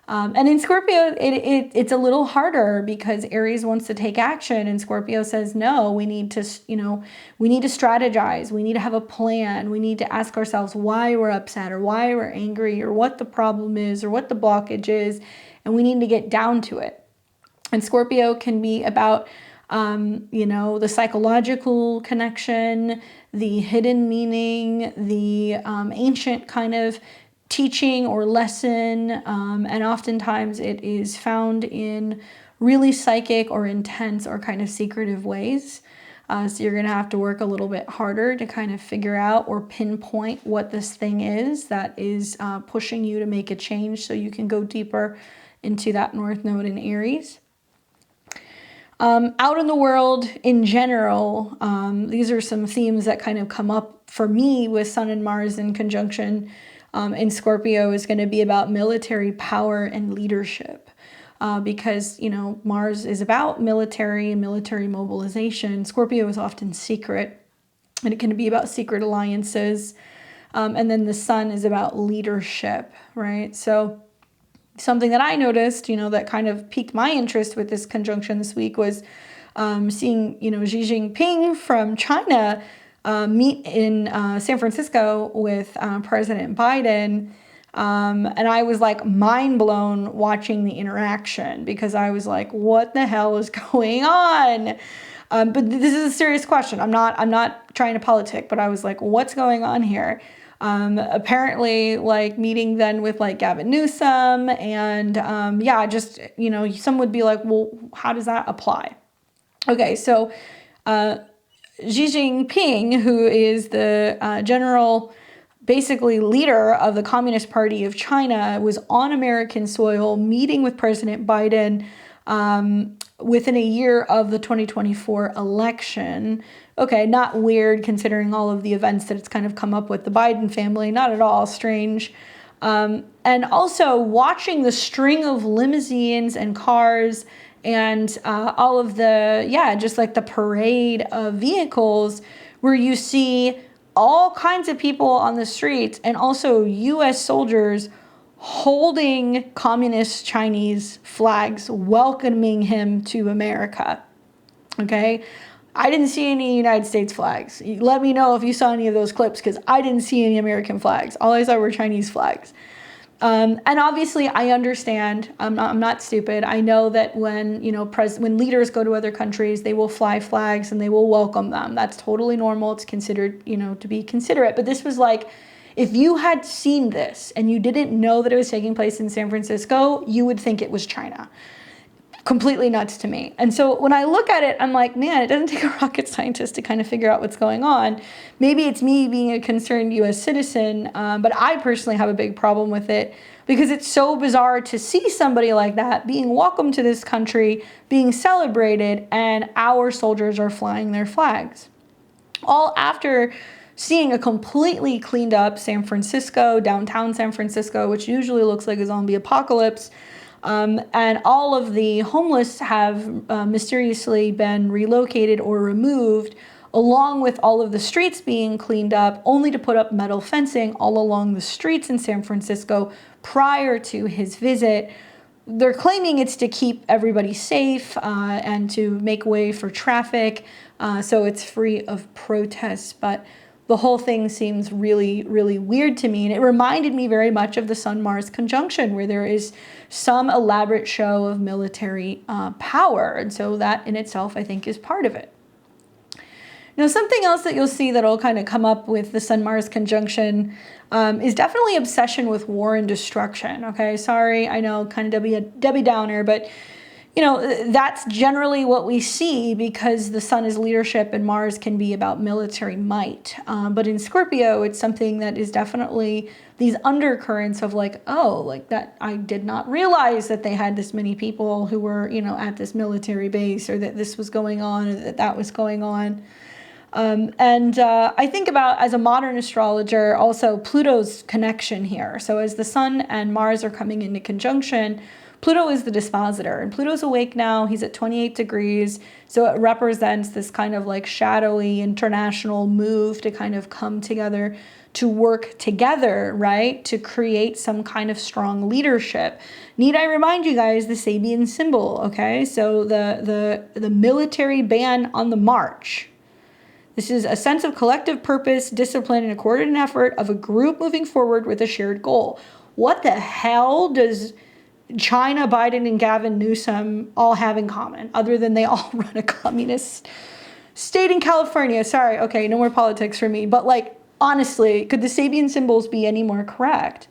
S1: And in Scorpio, it's a little harder because Aries wants to take action, and Scorpio says, no, we need to strategize. We need to have a plan. We need to ask ourselves why we're upset or why we're angry or what the problem is or what the blockage is, and we need to get down to it. And Scorpio can be about the psychological connection, the hidden meaning, the ancient kind of teaching or lesson, and oftentimes it is found in really psychic or intense or kind of secretive ways. So you're going to have to work a little bit harder to kind of figure out or pinpoint what this thing is that is pushing you to make a change so you can go deeper into that North Node in Aries. Out in the world in general, these are some themes that kind of come up for me with Sun and Mars in conjunction in Scorpio is going to be about military power and leadership. Because, Mars is about military and military mobilization. Scorpio is often secret, and it can be about secret alliances. And then the Sun is about leadership, right? So something that I noticed, that kind of piqued my interest with this conjunction this week was seeing, Xi Jinping from China meet in San Francisco with President Biden. And I was like mind blown watching the interaction because I was like, what the hell is going on? But this is a serious question. I'm not trying to politic, but I was like, what's going on here? Apparently like meeting then with like Gavin Newsom and some would be like, well, how does that apply? Okay, so Xi Jinping, who is the general basically leader of the Communist Party of China, was on American soil meeting with President Biden within a year of the 2024 election. Okay, not weird considering all of the events that it's kind of come up with the Biden family, not at all strange. And also watching the string of limousines and cars and all of just like the parade of vehicles where you see all kinds of people on the streets and also U.S. soldiers holding communist Chinese flags, welcoming him to America. Okay? I didn't see any United States flags. Let me know if you saw any of those clips because I didn't see any American flags. All I saw were Chinese flags. And obviously I understand, I'm not stupid. I know that when, when leaders go to other countries, they will fly flags and they will welcome them. That's totally normal. It's considered, to be considerate. But this was like, if you had seen this and you didn't know that it was taking place in San Francisco, you would think it was China. Completely nuts to me. And so when I look at it, I'm like, man, it doesn't take a rocket scientist to kind of figure out what's going on. Maybe it's me being a concerned U.S. citizen, but I personally have a big problem with it because it's so bizarre to see somebody like that being welcomed to this country, being celebrated, and our soldiers are flying their flags. All after seeing a completely cleaned up San Francisco, downtown San Francisco, which usually looks like a zombie apocalypse. And all of the homeless have mysteriously been relocated or removed, along with all of the streets being cleaned up, only to put up metal fencing all along the streets in San Francisco prior to his visit. They're claiming it's to keep everybody safe and to make way for traffic, so it's free of protests. But the whole thing seems really, really weird to me. And it reminded me very much of the Sun-Mars conjunction, where there is some elaborate show of military power. And so that in itself, I think, is part of it. Now, something else that you'll see that'll kind of come up with the Sun-Mars conjunction is definitely obsession with war and destruction. Okay, sorry, I know, kind of Debbie Downer, but you know, that's generally what we see because the sun is leadership and Mars can be about military might. But in Scorpio, it's something that is definitely these undercurrents of like, oh, like that I did not realize that they had this many people who were, you know, at this military base, or that this was going on, or that that was going on. I think about, as a modern astrologer, also Pluto's connection here. So as the sun and Mars are coming into conjunction, Pluto is the dispositor, and Pluto's awake now. He's at 28 degrees. So it represents this kind of like shadowy international move to kind of come together, to work together, right? To create some kind of strong leadership. Need I remind you guys the Sabian symbol, okay? So the military band on the march. This is a sense of collective purpose, discipline, and a coordinated effort of a group moving forward with a shared goal. What the hell does China, Biden, and Gavin Newsom all have in common, other than they all run a communist state in California? Sorry, okay, no more politics for me. But like, honestly, could the Sabian symbols be any more correct?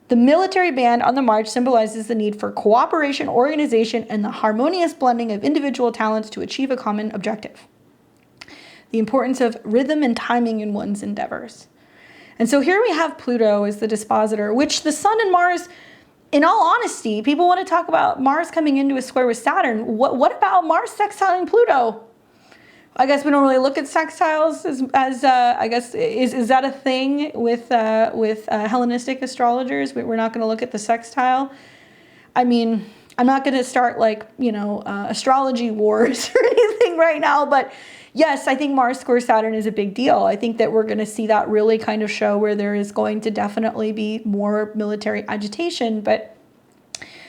S1: The military band on the march symbolizes the need for cooperation, organization, and the harmonious blending of individual talents to achieve a common objective. The importance of rhythm and timing in one's endeavors. And so here we have Pluto as the dispositor, which the sun and Mars, in all honesty, people want to talk about Mars coming into a square with Saturn. What about Mars sextiling Pluto? I guess we don't really look at sextiles as I guess, is that a thing with Hellenistic astrologers? We're not going to look at the sextile. I mean, I'm not going to start like, you know, astrology wars or anything right now, but yes, I think Mars square Saturn is a big deal. I think that we're going to see that really kind of show where there is going to definitely be more military agitation. But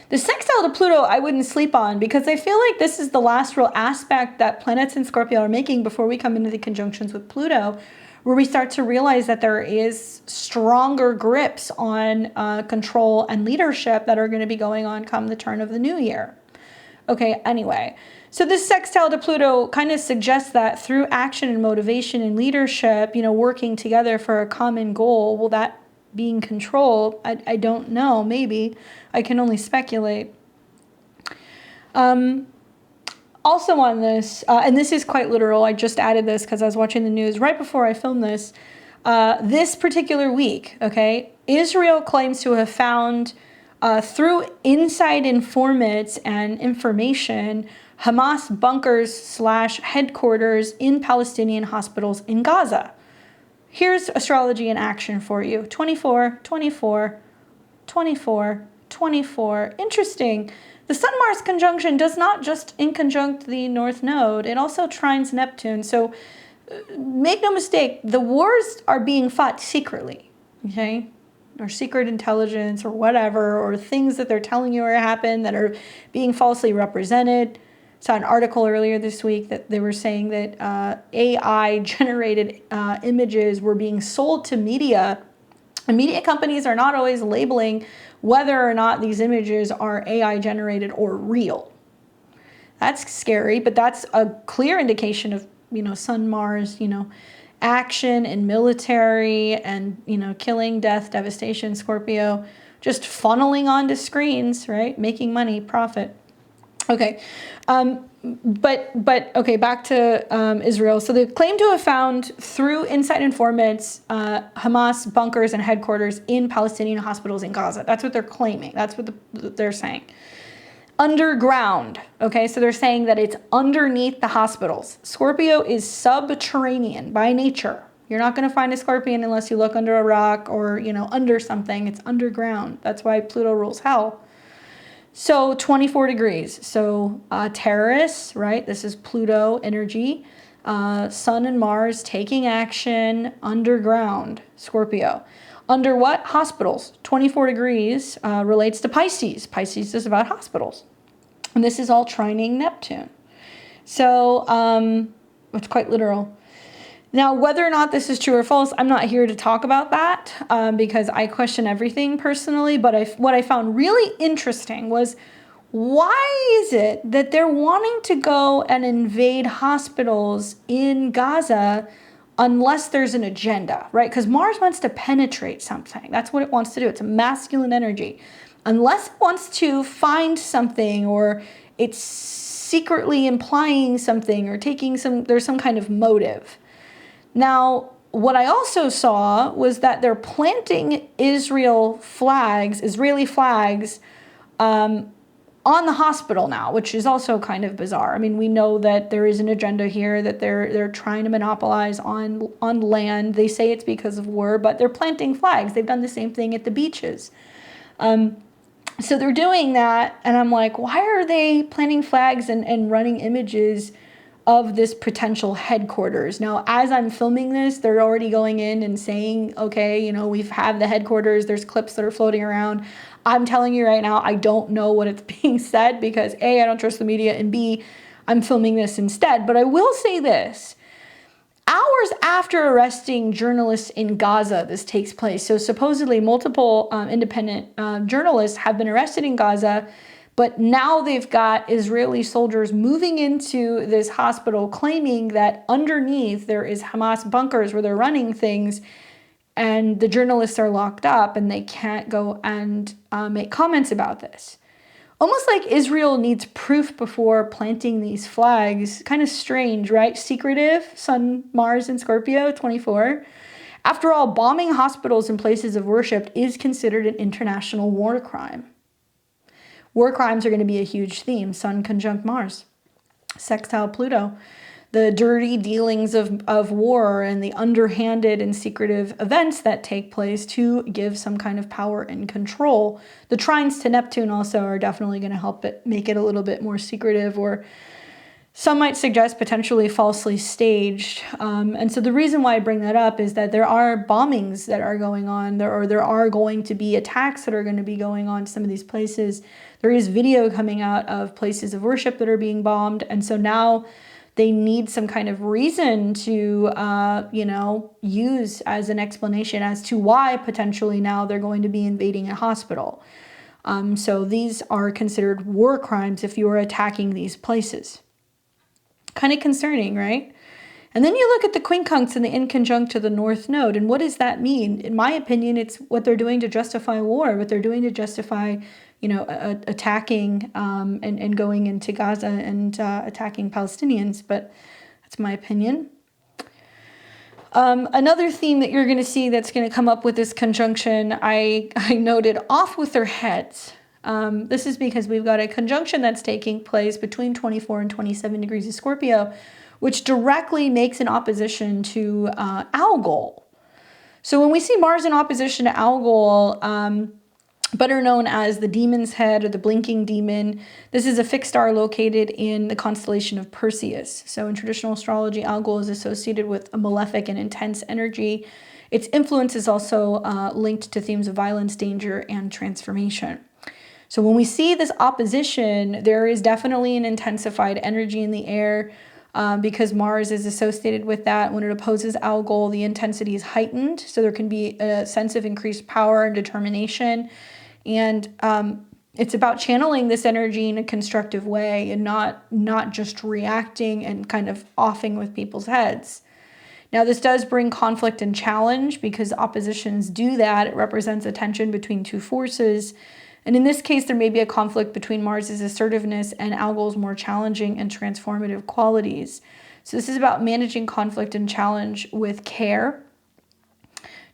S1: the sextile to Pluto, I wouldn't sleep on, because I feel like this is the last real aspect that planets in Scorpio are making before we come into the conjunctions with Pluto, where we start to realize that there is stronger grips on control and leadership that are going to be going on come the turn of the new year. Okay, anyway. So this sextile to Pluto kind of suggests that through action and motivation and leadership, you know, working together for a common goal, will that being control? I don't know, maybe. I can only speculate. Also on this, and this is quite literal, I just added this because I was watching the news right before I filmed this. This particular week, okay, Israel claims to have found, through inside informants and information, Hamas bunkers / headquarters in Palestinian hospitals in Gaza. Here's astrology in action for you. 24, 24, 24, 24. Interesting. The Sun-Mars conjunction does not just inconjunct the North Node, it also trines Neptune. So make no mistake, the wars are being fought secretly, okay? Or secret intelligence or whatever, or things that they're telling you are happening that are being falsely represented. Saw an article earlier this week that they were saying that AI-generated images were being sold to media. And media companies are not always labeling whether or not these images are AI-generated or real. That's scary, but that's a clear indication of, you know, Sun, Mars, you know, action and military and, you know, killing, death, devastation, Scorpio, just funneling onto screens, right? Making money, profit. Okay, but okay, back to Israel. So they claim to have found, through inside informants, Hamas bunkers and headquarters in Palestinian hospitals in Gaza. That's what they're claiming. That's what they're saying. Underground, okay? So they're saying that it's underneath the hospitals. Scorpio is subterranean by nature, You're not going to find a scorpion unless you look under a rock or, under something. It's underground. That's why Pluto rules hell. So 24 degrees. So terrorists, right? This is Pluto energy. Sun and Mars taking action underground, Scorpio. Under what? Hospitals. 24 degrees relates to Pisces. Pisces is about hospitals. And this is all trining Neptune. So it's quite literal. Now, whether or not this is true or false, I'm not here to talk about that because I question everything personally. But what I found really interesting was, why is it that they're wanting to go and invade hospitals in Gaza unless there's an agenda, right? Because Mars wants to penetrate something. That's what it wants to do. It's a masculine energy. Unless it wants to find something, or it's secretly implying something or there's some kind of motive. Now, what I also saw was that they're planting Israeli flags on the hospital now, which is also kind of bizarre. I mean, we know that there is an agenda here, that they're trying to monopolize on land. They say it's because of war, but they're planting flags. They've done the same thing at the beaches. So they're doing that, and I'm like, why are they planting flags and running images of this potential headquarters? Now, as I'm filming this, they're already going in and saying, okay, we've had the headquarters. There's clips that are floating around. I'm telling you right now, I don't know what it's being said because A, I don't trust the media, and B, I'm filming this instead. But I will say this. Hours after arresting journalists in Gaza, this takes place. So supposedly multiple independent journalists have been arrested in Gaza, but now they've got Israeli soldiers moving into this hospital claiming that underneath there is Hamas bunkers where they're running things, and the journalists are locked up and they can't go and make comments about this. Almost like Israel needs proof before planting these flags. Kind of strange, right? Secretive, Sun, Mars, and Scorpio, 24. After all, bombing hospitals and places of worship is considered an international war crime. War crimes are going to be a huge theme. Sun conjunct Mars, sextile Pluto. The dirty dealings of war and the underhanded and secretive events that take place to give some kind of power and control. The trines to Neptune also are definitely going to help it make it a little bit more secretive, or some might suggest potentially falsely staged. And so the reason why I bring that up is that there are bombings that are going on, there are going to be attacks that are going to be going on to some of these places. There is video coming out of places of worship that are being bombed. And so now they need some kind of reason to, use as an explanation as to why potentially now they're going to be invading a hospital. So these are considered war crimes if you are attacking these places. Kind of concerning, right? And then you look at the quincunx and the inconjunct to the North Node, and what does that mean? In my opinion, it's what they're doing to justify war, what they're doing to justify attacking and going into Gaza and attacking Palestinians, but that's my opinion. Another theme that you're going to see that's going to come up with this conjunction, I noted off with their heads. This is because we've got a conjunction that's taking place between 24 and 27 degrees of Scorpio, which directly makes an opposition to Algol. So when we see Mars in opposition to Algol, better known as the demon's head or the blinking demon, this is a fixed star located in the constellation of Perseus. So in traditional astrology, Algol is associated with a malefic and intense energy. Its influence is also linked to themes of violence, danger, and transformation. So when we see this opposition, there is definitely an intensified energy in the air because Mars is associated with that. When it opposes Algol, the intensity is heightened. So there can be a sense of increased power and determination. And it's about channeling this energy in a constructive way and not just reacting and kind of offing with people's heads. Now, this does bring conflict and challenge because oppositions do that. It represents a tension between two forces. And in this case, there may be a conflict between Mars's assertiveness and Algol's more challenging and transformative qualities. So this is about managing conflict and challenge with care.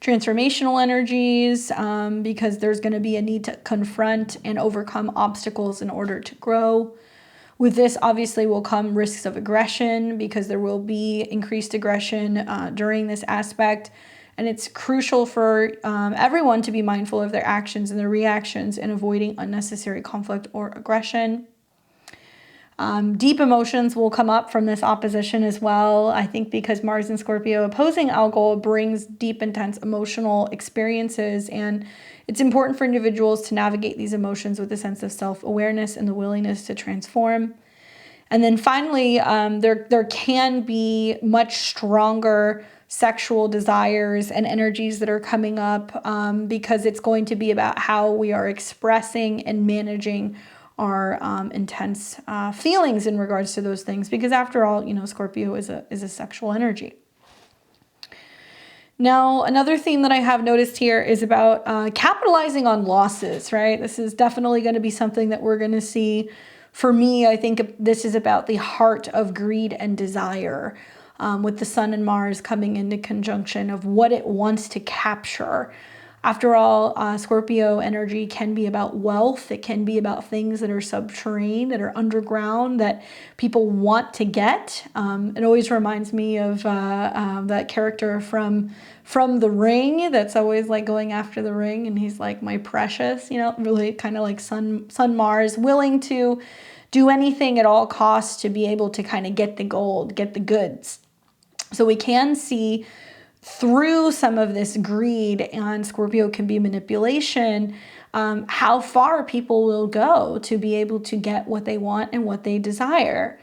S1: Transformational energies, because there's going to be a need to confront and overcome obstacles in order to grow. With this, obviously, will come risks of aggression because there will be increased aggression during this aspect. And it's crucial for everyone to be mindful of their actions and their reactions and avoiding unnecessary conflict or aggression. Deep emotions will come up from this opposition as well. I think because Mars and Scorpio opposing Algol brings deep, intense emotional experiences, and it's important for individuals to navigate these emotions with a sense of self-awareness and the willingness to transform. And then finally, there can be much stronger sexual desires and energies that are coming up because it's going to be about how we are expressing and managing our intense feelings in regards to those things, because after all, Scorpio is a sexual energy. Now, another theme that I have noticed here is about capitalizing on losses, right? This is definitely going to be something that we're going to see. For me, I think this is about the heart of greed and desire, with the Sun and Mars coming into conjunction of what it wants to capture. After all, Scorpio energy can be about wealth. It can be about things that are subterranean, that are underground, that people want to get. It always reminds me of that character from The Ring that's always like going after the ring, and he's like, my precious, really kind of like Sun Mars, willing to do anything at all costs to be able to kind of get the gold, get the goods. So we can see through some of this greed, and Scorpio can be manipulation, how far people will go to be able to get what they want and what they desire.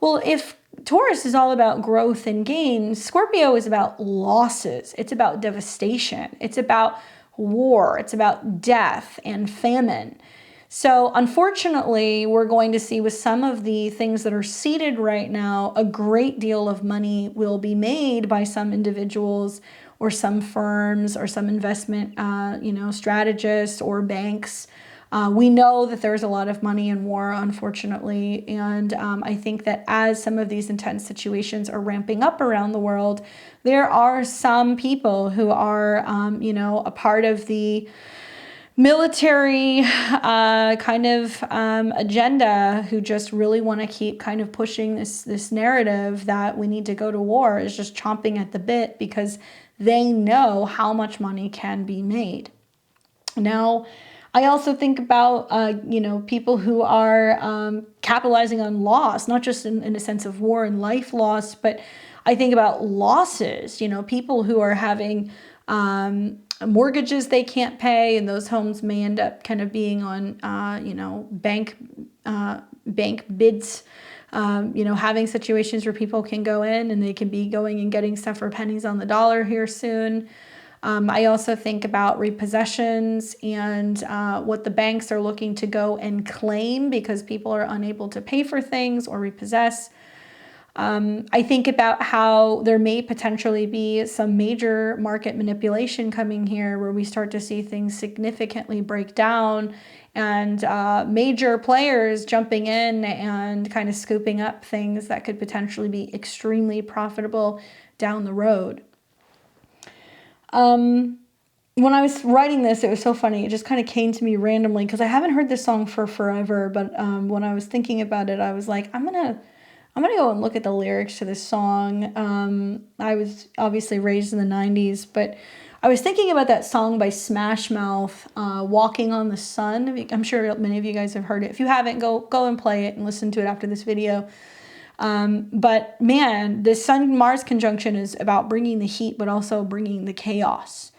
S1: Well, if Taurus is all about growth and gain, Scorpio is about losses. It's about devastation. It's about war. It's about death and famine. So unfortunately, we're going to see with some of the things that are seeded right now, a great deal of money will be made by some individuals or some firms or some investment, strategists or banks. We know that there's a lot of money in war, unfortunately. And I think that as some of these intense situations are ramping up around the world, there are some people who are, a part of the military agenda who just really want to keep kind of pushing this narrative that we need to go to war, is just chomping at the bit because they know how much money can be made. Now, I also think about, people who are capitalizing on loss, not just in a sense of war and life loss, but I think about losses, people who are having mortgages they can't pay, and those homes may end up kind of being on, bank bids, having situations where people can go in and they can be going and getting stuff for pennies on the dollar here soon. I also think about repossessions and what the banks are looking to go and claim because people are unable to pay for things or repossess. I think about how there may potentially be some major market manipulation coming here where we start to see things significantly break down and major players jumping in and kind of scooping up things that could potentially be extremely profitable down the road. When I was writing this, it was so funny. It just kind of came to me randomly because I haven't heard this song for forever. But when I was thinking about it, I was like, I'm gonna go and look at the lyrics to this song. I was obviously raised in the 90s, but I was thinking about that song by Smash Mouth, Walking on the Sun. I'm sure many of you guys have heard it. If you haven't, go and play it and listen to it after this video. But man, the Sun-Mars conjunction is about bringing the heat, but also bringing the chaos.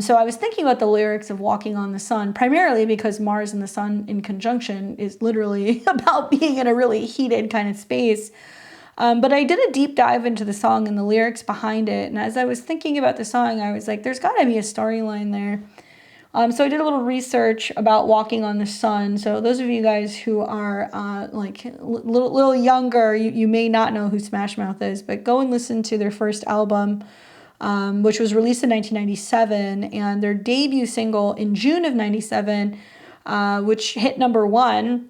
S1: So I was thinking about the lyrics of Walking on the Sun, primarily because Mars and the Sun in conjunction is literally about being in a really heated kind of space. But I did a deep dive into the song and the lyrics behind it. And as I was thinking about the song, I was like, there's got to be a storyline there. So I did a little research about Walking on the Sun. So those of you guys who are little younger, you may not know who Smash Mouth is, but go and listen to their first album, which was released in 1997, and their debut single in June of 97, which hit #1,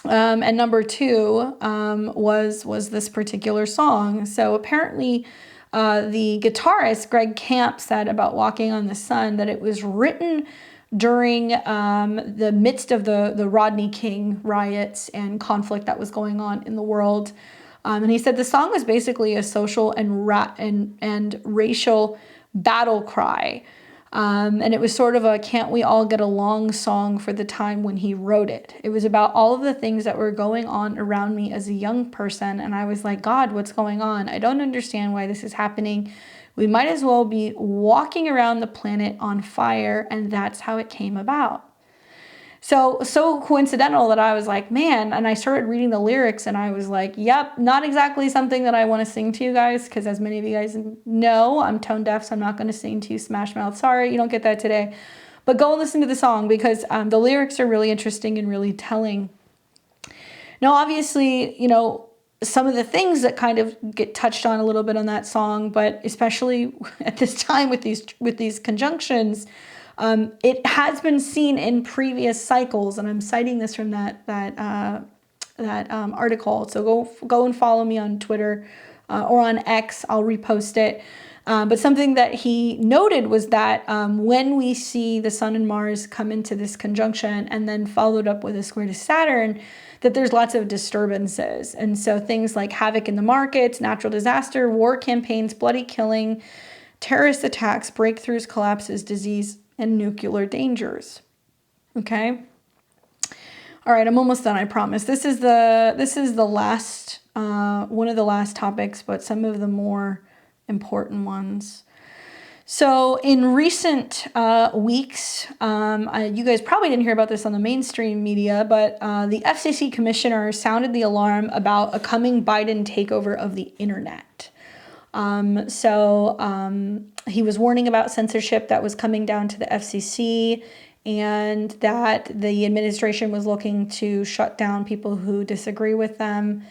S1: and #2 was this particular song. So apparently the guitarist Greg Camp said about Walking on the Sun that it was written during the midst of the Rodney King riots and conflict that was going on in the world. And he said the song was basically a social and racial battle cry. And it was sort of a "Can't we all get along" song for the time when he wrote it. It was about all of the things that were going on around me as a young person. And I was like, God, what's going on? I don't understand why this is happening. We might as well be walking around the planet on fire. And that's how it came about. So coincidental that I was like, man, and I started reading the lyrics and I was like, yep, not exactly something that I want to sing to you guys, because as many of you guys know, I'm tone deaf, so I'm not going to sing to you Smash Mouth. Sorry, you don't get that today. But go and listen to the song, because the lyrics are really interesting and really telling. Now, obviously, some of the things that kind of get touched on a little bit on that song, but especially at this time with these conjunctions, it has been seen in previous cycles, and I'm citing this from that article. So go and follow me on Twitter or on X. I'll repost it. But something that he noted was that when we see the Sun and Mars come into this conjunction and then followed up with a square to Saturn, that there's lots of disturbances. And so things like havoc in the markets, natural disaster, war campaigns, bloody killing, terrorist attacks, breakthroughs, collapses, disease, and nuclear dangers. Okay. All right, I'm almost done, I promise. This is the last one of the last topics, but some of the more important ones. So in recent weeks, you guys probably didn't hear about this on the mainstream media, but the FCC commissioner sounded the alarm about a coming Biden takeover of the internet. He was warning about censorship that was coming down to the FCC, and that the administration was looking to shut down people who disagree with them,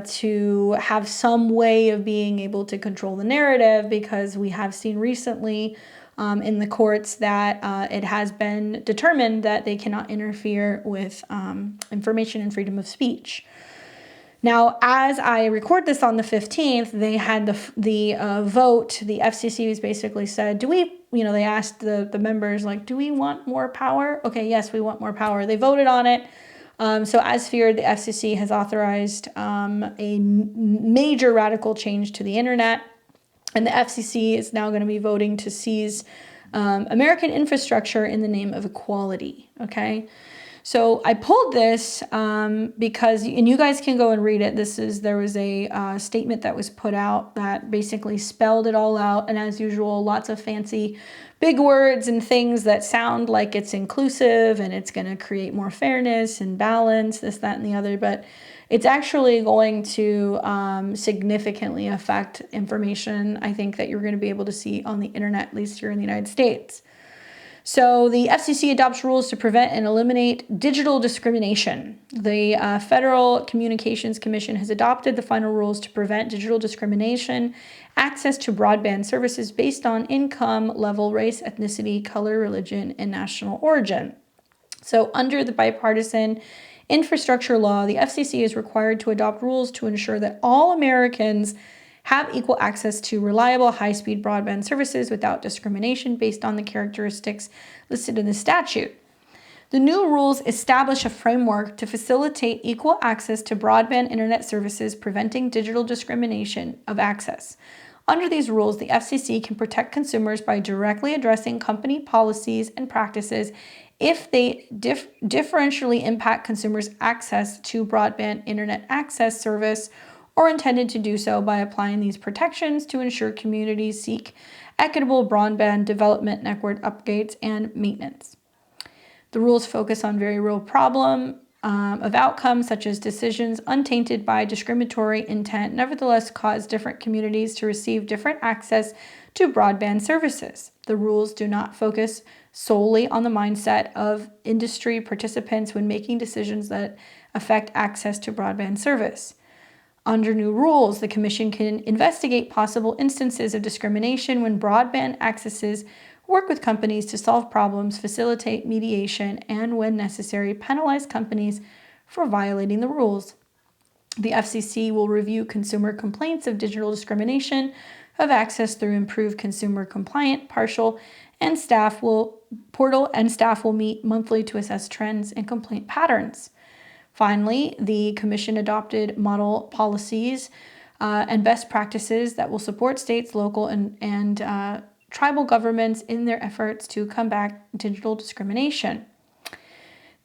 S1: to have some way of being able to control the narrative, because we have seen recently in the courts that it has been determined that they cannot interfere with information and freedom of speech. Now, as I record this on the 15th, they had the vote. The FCC was basically said, they asked the members, like, do we want more power? Okay, yes, we want more power. They voted on it. So as feared, the FCC has authorized a major radical change to the internet. And the FCC is now going to be voting to seize American infrastructure in the name of equality, okay? So I pulled this because, and you guys can go and read it. There was a statement that was put out that basically spelled it all out. And as usual, lots of fancy big words and things that sound like it's inclusive and it's going to create more fairness and balance, this, that, and the other. But it's actually going to significantly affect information, I think, that you're going to be able to see on the internet, at least here in the United States. So the FCC adopts rules to prevent and eliminate digital discrimination. The Federal Communications Commission has adopted the final rules to prevent digital discrimination, access to broadband services based on income level, race, ethnicity, color, religion, and national origin. So under the bipartisan infrastructure law, the FCC is required to adopt rules to ensure that all Americans have equal access to reliable high-speed broadband services without discrimination based on the characteristics listed in the statute. The new rules establish a framework to facilitate equal access to broadband internet services, preventing digital discrimination of access. Under these rules, the FCC can protect consumers by directly addressing company policies and practices if they differentially impact consumers' access to broadband internet access service, or intended to do so by applying these protections to ensure communities seek equitable broadband development, network upgrades, and maintenance. The rules focus on very real problem of outcomes, such as decisions untainted by discriminatory intent, nevertheless cause different communities to receive different access to broadband services. The rules do not focus solely on the mindset of industry participants when making decisions that affect access to broadband service. Under new rules, the Commission can investigate possible instances of discrimination when broadband accesses, work with companies to solve problems, facilitate mediation, and when necessary, penalize companies for violating the rules. The FCC will review consumer complaints of digital discrimination of access through improved consumer compliant, partial, and staff will portal, and staff will meet monthly to assess trends and complaint patterns. Finally, the Commission adopted model policies and best practices that will support states, local, and tribal governments in their efforts to combat digital discrimination.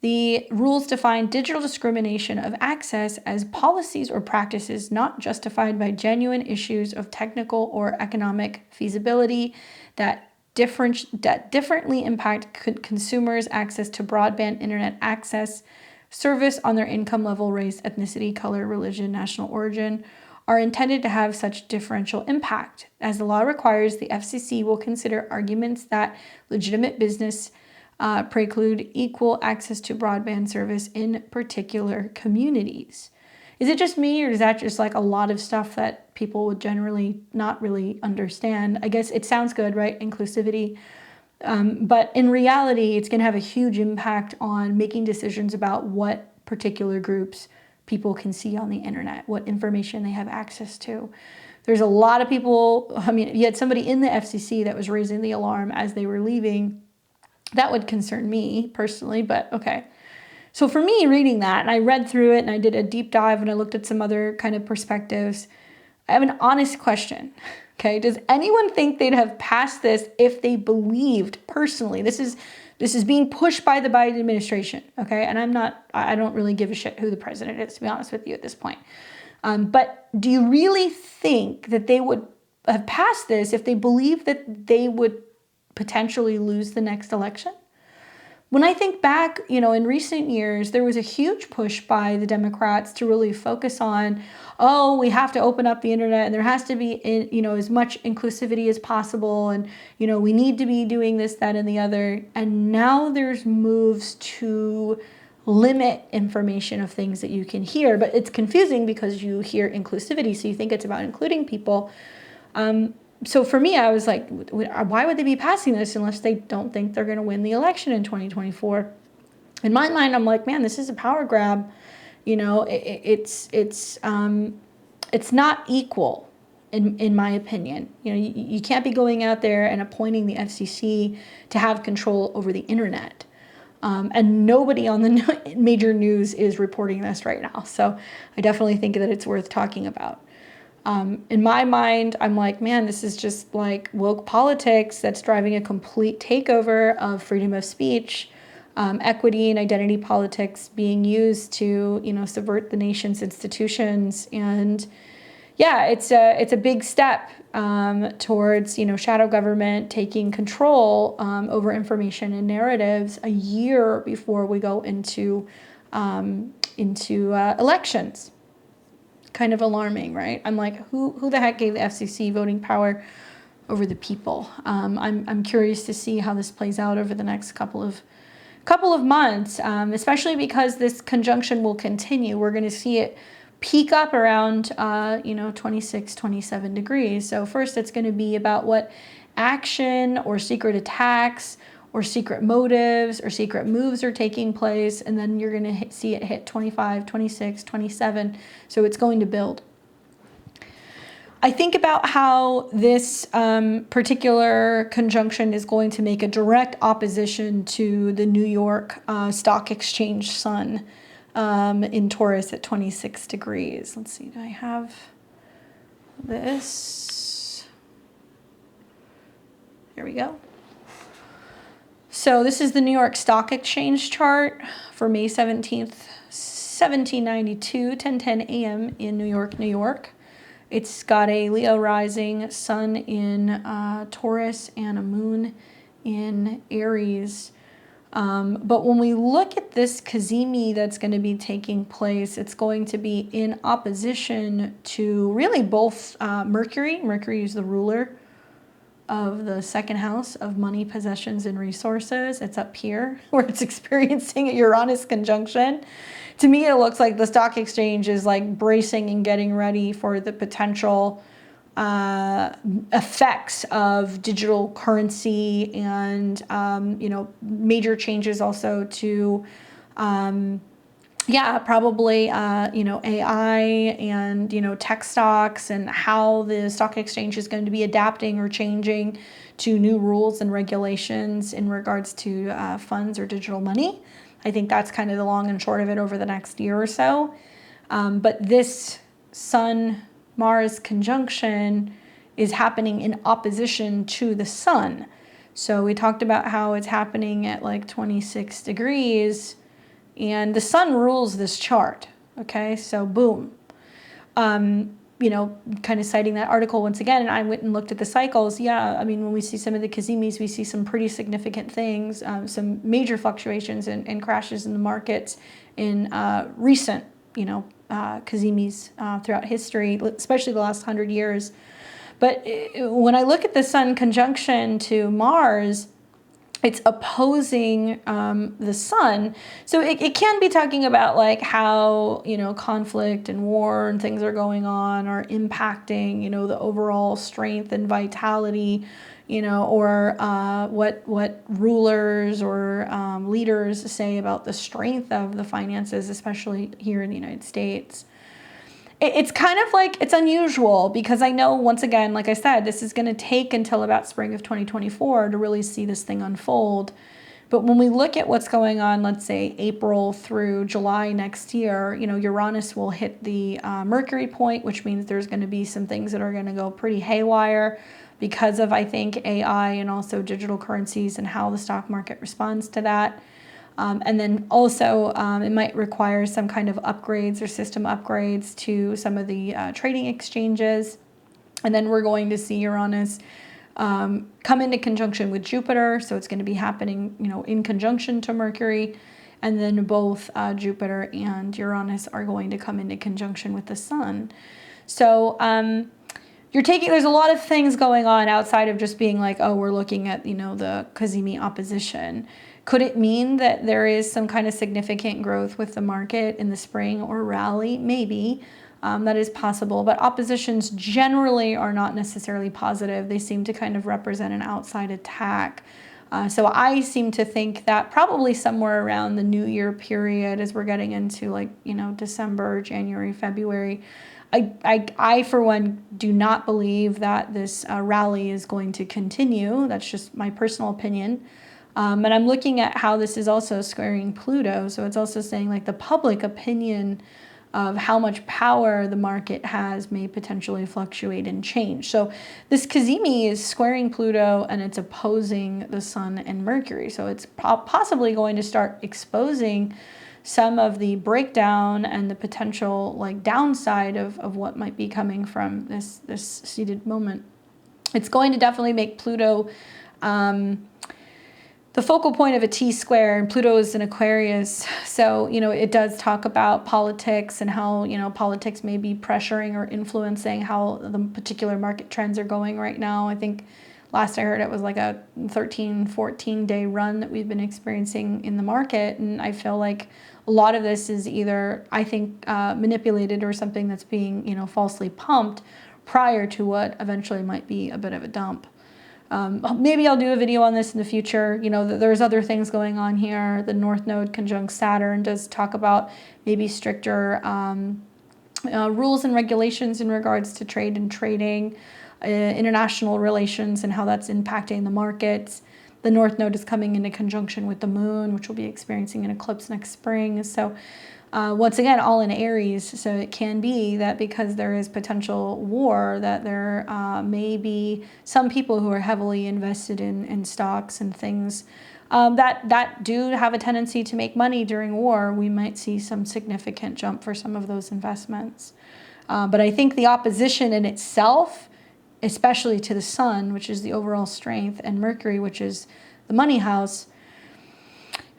S1: The rules define digital discrimination of access as policies or practices not justified by genuine issues of technical or economic feasibility that differently impact consumers' access to broadband internet access, service on their income level, race, ethnicity, color, religion, national origin, are intended to have such differential impact. As the law requires, the FCC will consider arguments that legitimate business preclude equal access to broadband service in particular communities. Is it just me, or is that just like a lot of stuff that people would generally not really understand? I guess it sounds good, right? Inclusivity. But in reality, it's going to have a huge impact on making decisions about what particular groups people can see on the internet, what information they have access to. There's a lot of people, I mean, you had somebody in the FCC that was raising the alarm as they were leaving. That would concern me personally, but okay. So for me, reading that, and I read through it and I did a deep dive and I looked at some other kind of perspectives, I have an honest question. Okay, does anyone think they'd have passed this if they believed personally? This is being pushed by the Biden administration, okay? And I don't really give a shit who the president is, to be honest with you at this point. But do you really think that they would have passed this if they believed that they would potentially lose the next election? When I think back, in recent years, there was a huge push by the Democrats to really focus on, we have to open up the internet and there has to be, as much inclusivity as possible. And, we need to be doing this, that, and the other. And now there's moves to limit information of things that you can hear, but it's confusing because you hear inclusivity. So you think it's about including people. So for me, I was like, why would they be passing this unless they don't think they're going to win the election in 2024? In my mind, I'm like, man, this is a power grab. It's not equal, in my opinion. You can't be going out there and appointing the FCC to have control over the internet. And nobody on the major news is reporting this right now. So I definitely think that it's worth talking about. In my mind, I'm like, man, this is just like woke politics that's driving a complete takeover of freedom of speech, equity and identity politics being used to, subvert the nation's institutions. And yeah, it's a big step towards, shadow government taking control over information and narratives a year before we go into elections. Kind of alarming, right? I'm like, who the heck gave the FCC voting power over the people? I'm curious to see how this plays out over the next couple of months, especially because this conjunction will continue. We're going to see it peak up around 26, 27 degrees. So first, it's going to be about what action or secret attacks or secret motives or secret moves are taking place, and then you're going to see it hit 25, 26, 27, so it's going to build. I think about how this particular conjunction is going to make a direct opposition to the New York Stock Exchange sun in Taurus at 26 degrees. Let's see, do I have this? There we go. So this is the New York Stock Exchange chart for May 17th, 1792, 10:10 a.m. in New York, New York. It's got a Leo rising, sun in Taurus, and a moon in Aries. But when we look at this Cazimi that's going to be taking place, it's going to be in opposition to really both Mercury. Mercury is the ruler of the second house of money, possessions, and resources. It's up here where it's experiencing a Uranus conjunction. To me, it looks like the stock exchange is like bracing and getting ready for the potential effects of digital currency and, major changes also to yeah, probably, AI and, tech stocks and how the stock exchange is going to be adapting or changing to new rules and regulations in regards to funds or digital money. I think that's kind of the long and short of it over the next year or so. But this Sun-Mars conjunction is happening in opposition to the sun. So we talked about how it's happening at like 26 degrees. And the sun rules this chart, okay? So boom. Kind of citing that article once again, and I went and looked at the cycles. Yeah, I mean, when we see some of the Cazimis, we see some pretty significant things, some major fluctuations and crashes in the markets in recent, Cazimis throughout history, especially the last 100 years. But when I look at the sun conjunction to Mars, it's opposing the sun. So it can be talking about like how, conflict and war and things are going on are impacting, the overall strength and vitality, or what rulers or leaders say about the strength of the finances, especially here in the United States. It's kind of like, it's unusual because I know, once again, like I said, this is going to take until about spring of 2024 to really see this thing unfold. But when we look at what's going on, let's say April through July next year, Uranus will hit the Mercury point, which means there's going to be some things that are going to go pretty haywire because of, I think, AI and also digital currencies and how the stock market responds to that. And then also it might require some kind of upgrades or system upgrades to some of the trading exchanges. And then we're going to see Uranus come into conjunction with Jupiter. So it's going to be happening, in conjunction to Mercury. And then both Jupiter and Uranus are going to come into conjunction with the sun. So there's a lot of things going on outside of just being like, oh, we're looking at, the Cazimi opposition. Could it mean that there is some kind of significant growth with the market in the spring or rally? Maybe. That is possible. But oppositions generally are not necessarily positive. They seem to kind of represent an outside attack. So I seem to think that probably somewhere around the New Year period, as we're getting into December, January, February, I, for one, do not believe that this rally is going to continue. That's just my personal opinion. And I'm looking at how this is also squaring Pluto. So it's also saying like the public opinion of how much power the market has may potentially fluctuate and change. So this Cazimi is squaring Pluto and it's opposing the Sun and Mercury. So it's possibly going to start exposing some of the breakdown and the potential downside of what might be coming from this seated moment. It's going to definitely make Pluto the focal point of a T-square, and Pluto is in Aquarius. So, it does talk about politics and how, politics may be pressuring or influencing how the particular market trends are going right now. I think last I heard it was like a 13, 14-day run that we've been experiencing in the market. And I feel like a lot of this is either, I think, manipulated or something that's being, falsely pumped prior to what eventually might be a bit of a dump. Maybe I'll do a video on this in the future. There's other things going on here. The North Node conjunct Saturn does talk about maybe stricter rules and regulations in regards to trade and trading, international relations and how that's impacting the markets. The North Node is coming into conjunction with the Moon, which will be experiencing an eclipse next spring. So once again, all in Aries. So it can be that because there is potential war, that there may be some people who are heavily invested in stocks and things that do have a tendency to make money during war. We might see some significant jump for some of those investments. But I think the opposition in itself, especially to the Sun, which is the overall strength, and Mercury, which is the money house,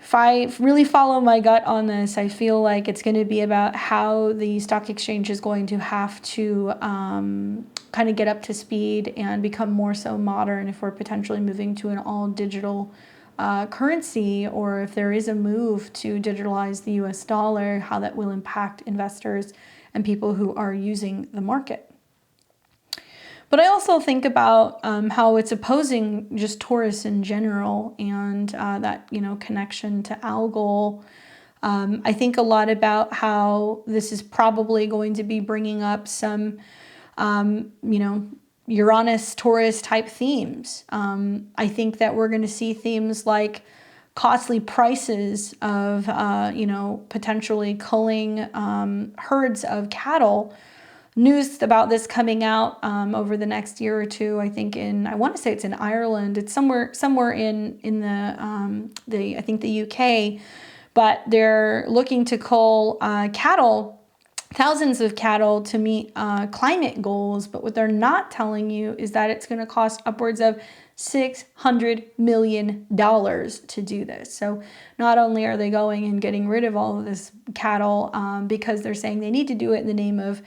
S1: if I really follow my gut on this, I feel like it's going to be about how the stock exchange is going to have to kind of get up to speed and become more so modern if we're potentially moving to an all-digital currency, or if there is a move to digitalize the US dollar, how that will impact investors and people who are using the market. But I also think about how it's opposing just Taurus in general, and that connection to algol. I think a lot about how this is probably going to be bringing up some, Uranus, Taurus type themes. I think that we're going to see themes like costly prices of, potentially culling herds of cattle. News about this coming out over the next year or two. I think I want to say it's in Ireland. It's somewhere in the I think the UK, but they're looking to cull cattle. Thousands of cattle to meet climate goals, but what they're not telling you is that it's going to cost upwards of $600 million to do this. So not only are they going and getting rid of all of this cattle because they're saying they need to do it in the name of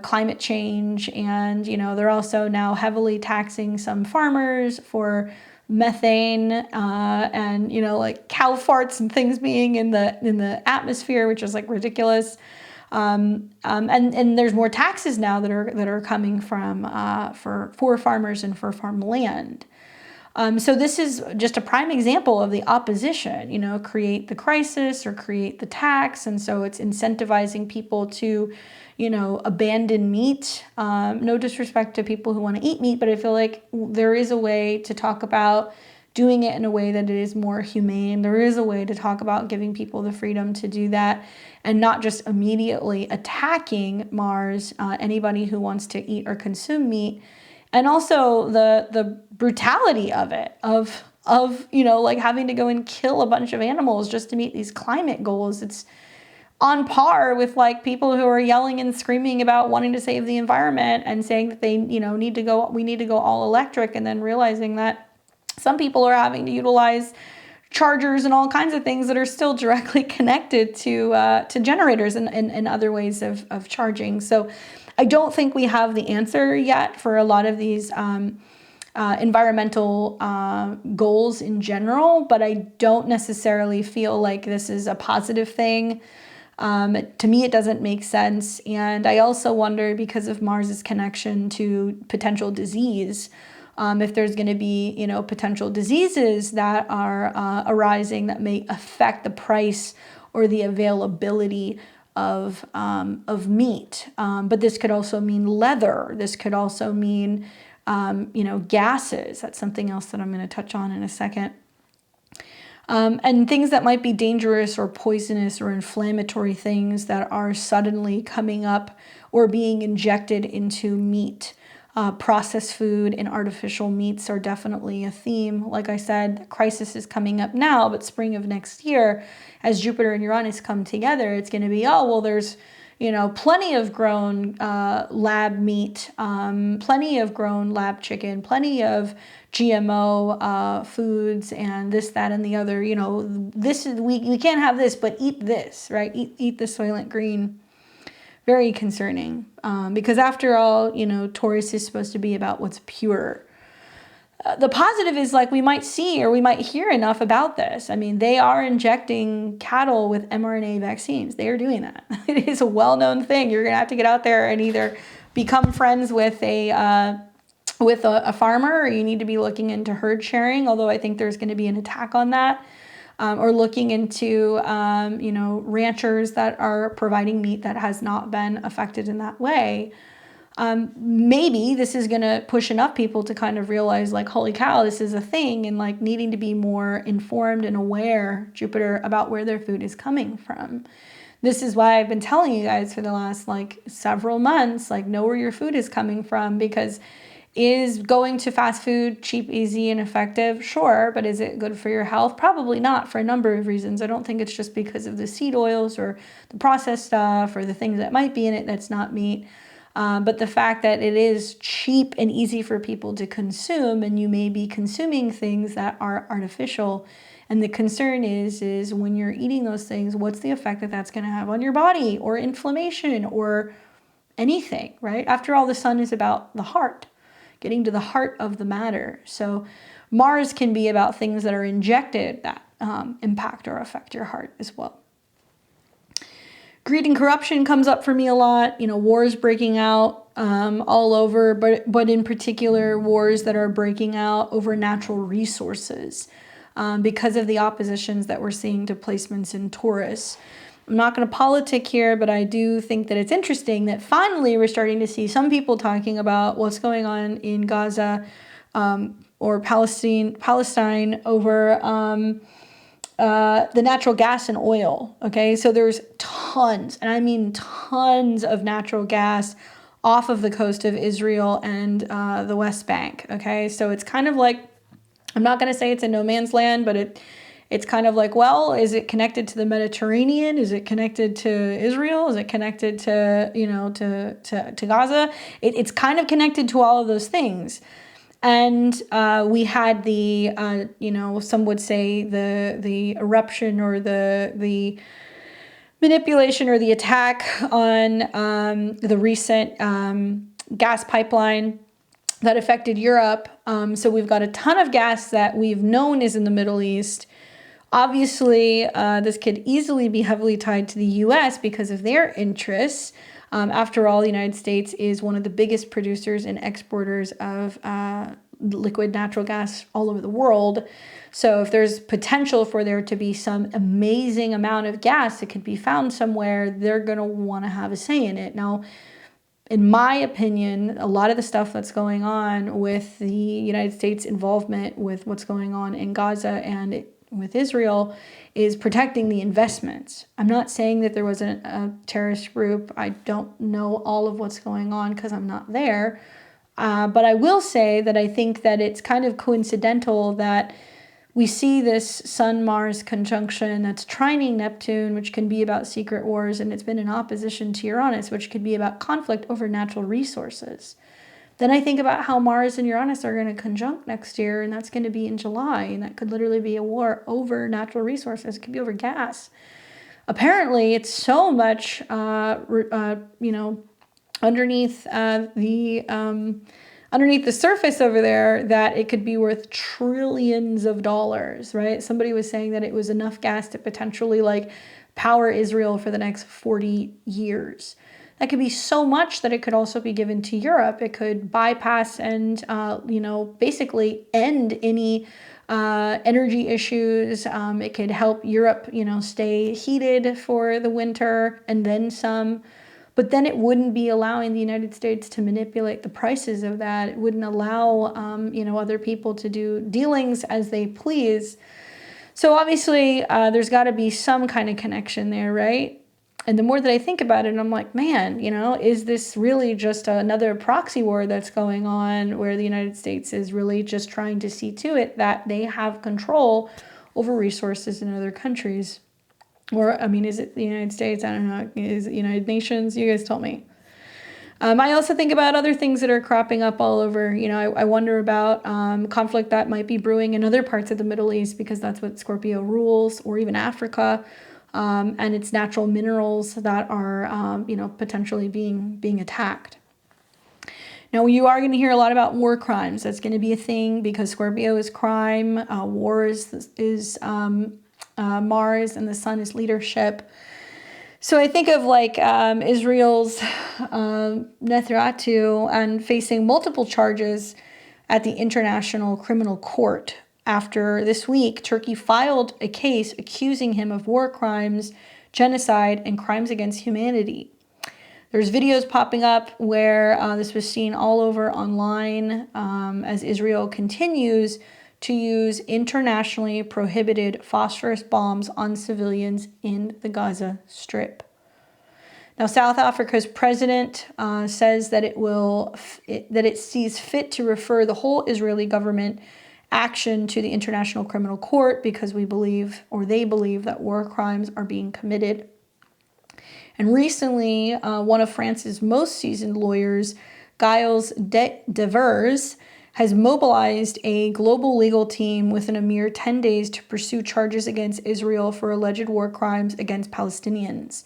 S1: climate change, and they're also now heavily taxing some farmers for methane and like cow farts and things being in the atmosphere, which is like ridiculous. And there's more taxes now that are coming from for farmers and for farmland. So this is just a prime example of the opposition, create the crisis or create the tax. And so it's incentivizing people to, abandon meat. No disrespect to people who want to eat meat, but I feel like there is a way to talk about doing it in a way that it is more humane. There is a way to talk about giving people the freedom to do that and not just immediately attacking Mars, anybody who wants to eat or consume meat. And also the brutality of it, of like having to go and kill a bunch of animals just to meet these climate goals. It's on par with like people who are yelling and screaming about wanting to save the environment and saying that they, we need to go all electric, and then realizing that some people are having to utilize chargers and all kinds of things that are still directly connected to generators and other ways of charging. So I don't think we have the answer yet for a lot of these environmental goals in general, but I don't necessarily feel like this is a positive thing. To me, it doesn't make sense. And I also wonder, because of Mars's connection to potential disease, if there's going to be, potential diseases that are arising that may affect the price or the availability of meat. But this could also mean leather. This could also mean, gases. That's something else that I'm going to touch on in a second. And things that might be dangerous or poisonous or inflammatory things that are suddenly coming up or being injected into meat. Processed food and artificial meats are definitely a theme. Like I said, the crisis is coming up now, but spring of next year, as Jupiter and Uranus come together, it's going to be, there's, plenty of grown lab meat, plenty of grown lab chicken, plenty of GMO foods, and this, that, and the other. This is we can't have this, but eat this, right? Eat the Soylent Green. Very concerning, because after all, Taurus is supposed to be about what's pure. The positive is, like, we might see or we might hear enough about this. I mean, they are injecting cattle with mRNA vaccines. They are doing that. It is a well-known thing. You're going to have to get out there and either become friends with a farmer, or you need to be looking into herd sharing, although I think there's going to be an attack on that. Or looking into, ranchers that are providing meat that has not been affected in that way. Maybe this is going to push enough people to kind of realize, like, holy cow, this is a thing, and like needing to be more informed and aware, Jupiter, about where their food is coming from. This is why I've been telling you guys for the last several months, know where your food is coming from, because is going to fast food cheap, easy, and effective? Sure, but is it good for your health? Probably not, for a number of reasons. I don't think it's just because of the seed oils or the processed stuff or the things that might be in it that's not meat. But the fact that it is cheap and easy for people to consume, and you may be consuming things that are artificial. And the concern is when you're eating those things, what's the effect that that's going to have on your body, or inflammation, or anything, right? After all, the sun is about the heart. Getting to the heart of the matter. So Mars can be about things that are injected that impact or affect your heart as well. Greed and corruption comes up for me a lot. Wars breaking out all over, but in particular wars that are breaking out over natural resources. because of the oppositions that we're seeing to placements in Taurus. I'm not going to politic here, but I do think that it's interesting that finally we're starting to see some people talking about what's going on in Gaza or Palestine over the natural gas and oil. Okay, so there's tons, and I mean tons of natural gas off of the coast of Israel and the West Bank. Okay, so it's kind of like, I'm not going to say it's a no man's land, but it's kind of like, well, is it connected to the Mediterranean? Is it connected to Israel? Is it connected to, to Gaza? It's kind of connected to all of those things. And we had the, some would say the eruption or the manipulation or the attack on the recent gas pipeline that affected Europe. So we've got a ton of gas that we've known is in the Middle East. Obviously, this could easily be heavily tied to the U.S. because of their interests. After all, the United States is one of the biggest producers and exporters of liquid natural gas all over the world. So if there's potential for there to be some amazing amount of gas that could be found somewhere, they're going to want to have a say in it. Now, in my opinion, a lot of the stuff that's going on with the United States involvement with what's going on in Gaza and with Israel is protecting the investments. I'm not saying that there wasn't a terrorist group. I don't know all of what's going on because I'm not there. But I will say that I think that it's kind of coincidental that we see this Sun-Mars conjunction that's trining Neptune, which can be about secret wars, and it's been in opposition to Uranus, which could be about conflict over natural resources. Then I think about how Mars and Uranus are going to conjunct next year, and that's going to be in July, and that could literally be a war over natural resources. It could be over gas. Apparently, it's so much, underneath underneath the surface over there that it could be worth trillions of dollars, right? Somebody was saying that it was enough gas to potentially power Israel for the next 40 years. That could be so much that it could also be given to Europe. It could bypass and, basically end any energy issues. It could help Europe, stay heated for the winter and then some. But then it wouldn't be allowing the United States to manipulate the prices of that. It wouldn't allow, other people to do dealings as they please. So obviously, there's got to be some kind of connection there, right? And the more that I think about it, I'm like, man, is this really just another proxy war that's going on where the United States is really just trying to see to it that they have control over resources in other countries? Or, is it the United States? I don't know. Is it United Nations? You guys tell me. I also think about other things that are cropping up all over. I wonder about conflict that might be brewing in other parts of the Middle East because that's what Scorpio rules, or even Africa. And it's natural minerals that are, potentially being attacked. Now, you are going to hear a lot about war crimes. That's going to be a thing because Scorpio is crime. War is Mars, and the sun is leadership. So I think of Israel's Netanyahu and facing multiple charges at the International Criminal Court. After this week, Turkey filed a case accusing him of war crimes, genocide, and crimes against humanity. There's videos popping up where this was seen all over online as Israel continues to use internationally prohibited phosphorus bombs on civilians in the Gaza Strip. Now, South Africa's president says that it sees fit to refer the whole Israeli government action to the International Criminal Court because they believe that war crimes are being committed. And recently, one of France's most seasoned lawyers, Gilles Devers, has mobilized a global legal team within a mere 10 days to pursue charges against Israel for alleged war crimes against Palestinians.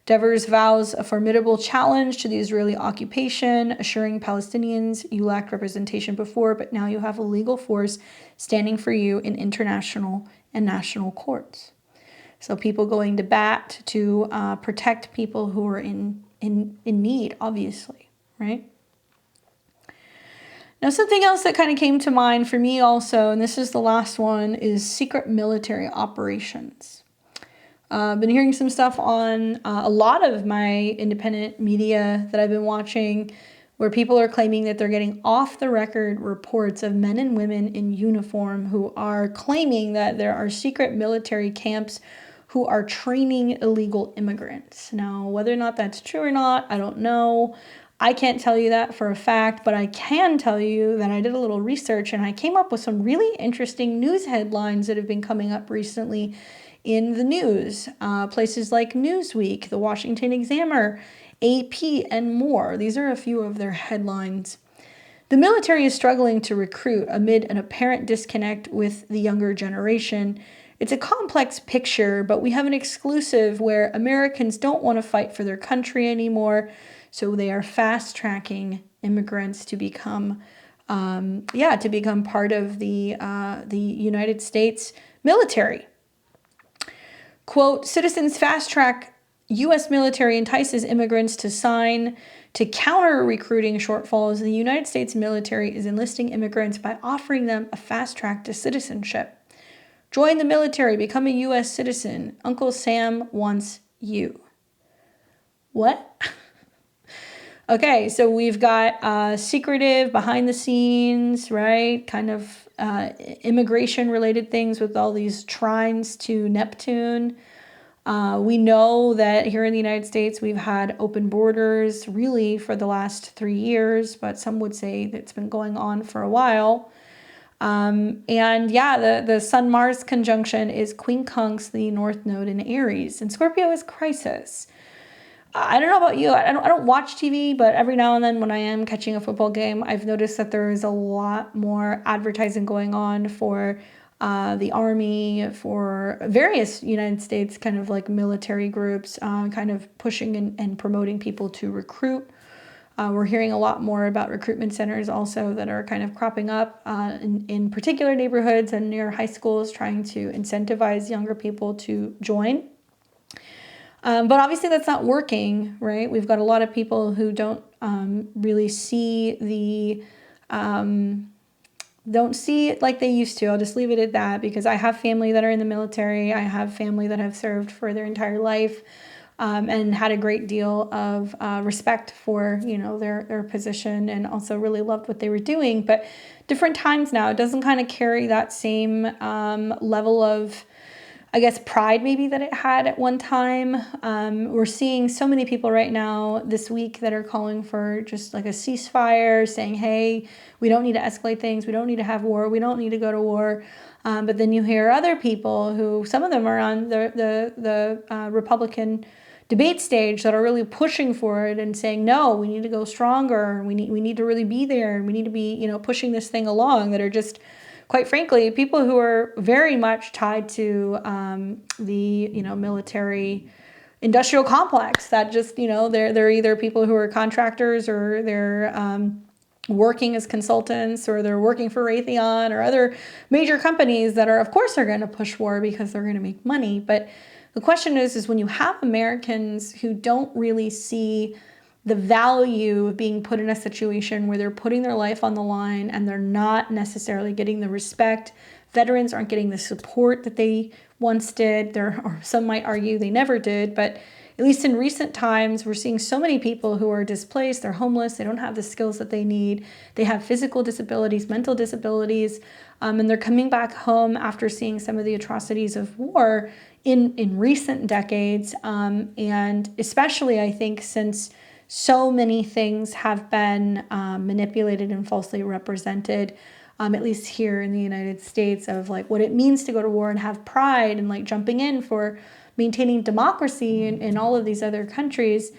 S1: Devers vows a formidable challenge to the Israeli occupation, assuring Palestinians, you lacked representation before, but now you have a legal force standing for you in international and national courts. So people going to bat to protect people who are in need, obviously, right? Now, something else that kind of came to mind for me also, and this is the last one, is secret military operations. I've been hearing some stuff on a lot of my independent media that I've been watching where people are claiming that they're getting off the record reports of men and women in uniform who are claiming that there are secret military camps who are training illegal immigrants. Now, whether or not that's true or not, I don't know. I can't tell you that for a fact, but I can tell you that I did a little research and I came up with some really interesting news headlines that have been coming up recently in the news. Places like Newsweek, the Washington Examiner, AP, and more. These are a few of their headlines. The military is struggling to recruit amid an apparent disconnect with the younger generation. It's a complex picture, but we have an exclusive where Americans don't want to fight for their country anymore, so they are fast-tracking immigrants to become, part of the United States military. Quote, citizens fast-track U.S. military entices immigrants to sign to counter recruiting shortfalls. The United States military is enlisting immigrants by offering them a fast track to citizenship. Join the military, become a U.S. citizen. Uncle Sam wants you. What? Okay, so we've got secretive, behind the scenes, right? Kind of immigration-related things with all these trines to Neptune. We know that here in the United States, we've had open borders really for the last 3 years, but some would say that it's been going on for a while. The Sun-Mars conjunction is quincunx the North Node in Aries, and Scorpio is crisis. I don't know about you. I don't watch TV, but every now and then when I am catching a football game, I've noticed that there is a lot more advertising going on for the Army, for various United States kind of like military groups, kind of pushing and promoting people to recruit. We're hearing a lot more about recruitment centers also that are kind of cropping up in particular neighborhoods and near high schools, trying to incentivize younger people to join. But obviously that's not working, right? We've got a lot of people who don't really see don't see it like they used to. I'll just leave it at that because I have family that are in the military. I have family that have served for their entire life and had a great deal of respect for, their position and also really loved what they were doing. But different times now, it doesn't kind of carry that same level of, I guess, pride maybe that it had at one time. We're seeing so many people right now this week that are calling for just like a ceasefire, saying, hey, we don't need to escalate things. We don't need to have war. We don't need to go to war. But then you hear other people who, some of them are on the Republican debate stage that are really pushing for it and saying, no, we need to go stronger. We need to really be there. And we need to be, pushing this thing along, that are just, quite frankly, people who are very much tied to the military industrial complex, that just, they're either people who are contractors or they're working as consultants or they're working for Raytheon or other major companies that are, of course, are going to push war because they're going to make money. But the question is when you have Americans who don't really see the value of being put in a situation where they're putting their life on the line and they're not necessarily getting the respect. Veterans aren't getting the support that they once did, or some might argue they never did, but at least in recent times, we're seeing so many people who are displaced, they're homeless, they don't have the skills that they need, they have physical disabilities, mental disabilities, and they're coming back home after seeing some of the atrocities of war in recent decades, and especially, I think, since so many things have been manipulated and falsely represented, at least here in the United States, of like what it means to go to war and have pride and like jumping in for maintaining democracy in all of these other countries.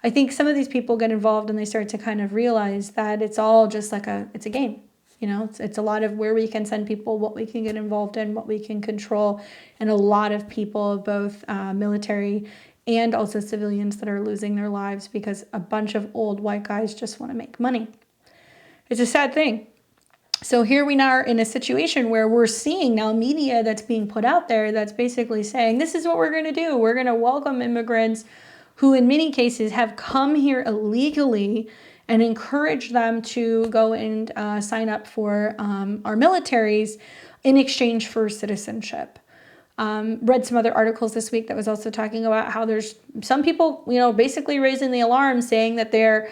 S1: I think some of these people get involved and they start to kind of realize that it's all just like it's a game. It's a lot of where we can send people, what we can get involved in, what we can control, and a lot of people, both military and also civilians, that are losing their lives because a bunch of old white guys just want to make money. It's a sad thing. So here we are in a situation where we're seeing now media that's being put out there that's basically saying, this is what we're going to do. We're going to welcome immigrants who in many cases have come here illegally and encourage them to go and sign up for our militaries in exchange for citizenship. Read some other articles this week that was also talking about how there's some people, basically raising the alarm, saying that they're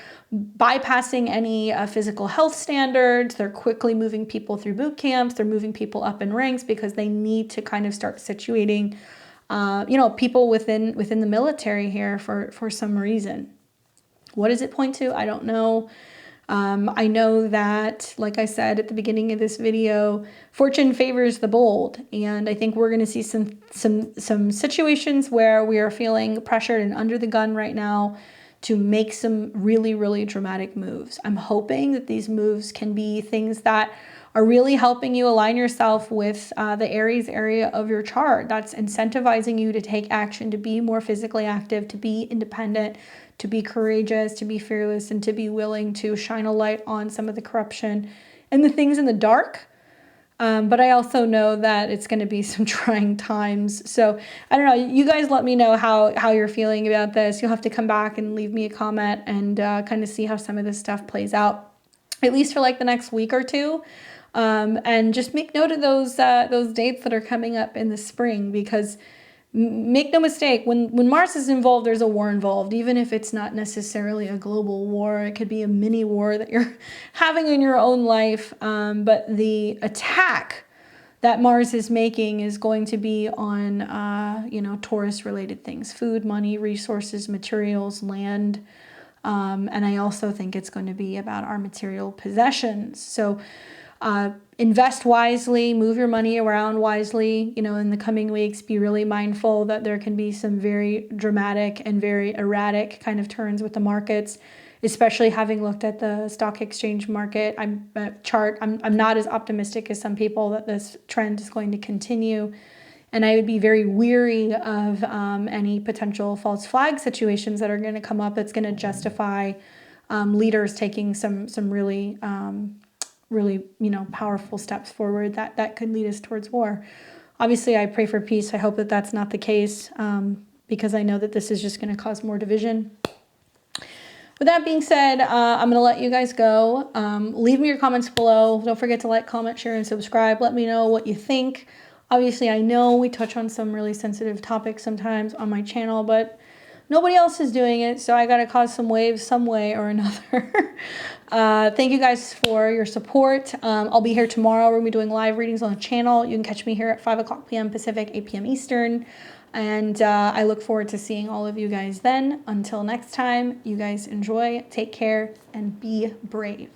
S1: bypassing any physical health standards. They're quickly moving people through boot camps. They're moving people up in ranks because they need to kind of start situating, people within the military here for some reason. What does it point to? I don't know. I know that, like I said at the beginning of this video, fortune favors the bold, and I think we're going to see some situations where we are feeling pressured and under the gun right now to make some really, really dramatic moves. I'm hoping that these moves can be things that are really helping you align yourself with the Aries area of your chart. That's incentivizing you to take action, to be more physically active, to be independent, to be courageous, to be fearless, and to be willing to shine a light on some of the corruption and the things in the dark. But I also know that it's going to be some trying times. So I don't know. You guys let me know how you're feeling about this. You'll have to come back and leave me a comment and kind of see how some of this stuff plays out, at least for like the next week or two. And just make note of those dates that are coming up in the spring, because make no mistake, when Mars is involved, there's a war involved, even if it's not necessarily a global war. It could be a mini war that you're having in your own life. But the attack that Mars is making is going to be on, Taurus related things: food, money, resources, materials, land. And I also think it's going to be about our material possessions. So invest wisely, move your money around wisely, in the coming weeks. Be really mindful that there can be some very dramatic and very erratic kind of turns with the markets, especially having looked at the stock exchange market. I'm not as optimistic as some people that this trend is going to continue. And I would be very weary of any potential false flag situations that are going to come up that's going to justify leaders taking some really powerful steps forward that could lead us towards war. Obviously, I pray for peace. I hope that that's not the case, because I know that this is just going to cause more division. With that being said, I'm going to let you guys go. Leave me your comments below. Don't forget to like, comment, share, and subscribe. Let me know what you think. Obviously, I know we touch on some really sensitive topics sometimes on my channel, but nobody else is doing it, so I got to cause some waves some way or another. Thank you guys for your support. I'll be here tomorrow. We're going to be doing live readings on the channel. You can catch me here at 5 o'clock p.m. Pacific, 8 p.m. Eastern. And I look forward to seeing all of you guys then. Until next time, you guys enjoy, take care, and be brave.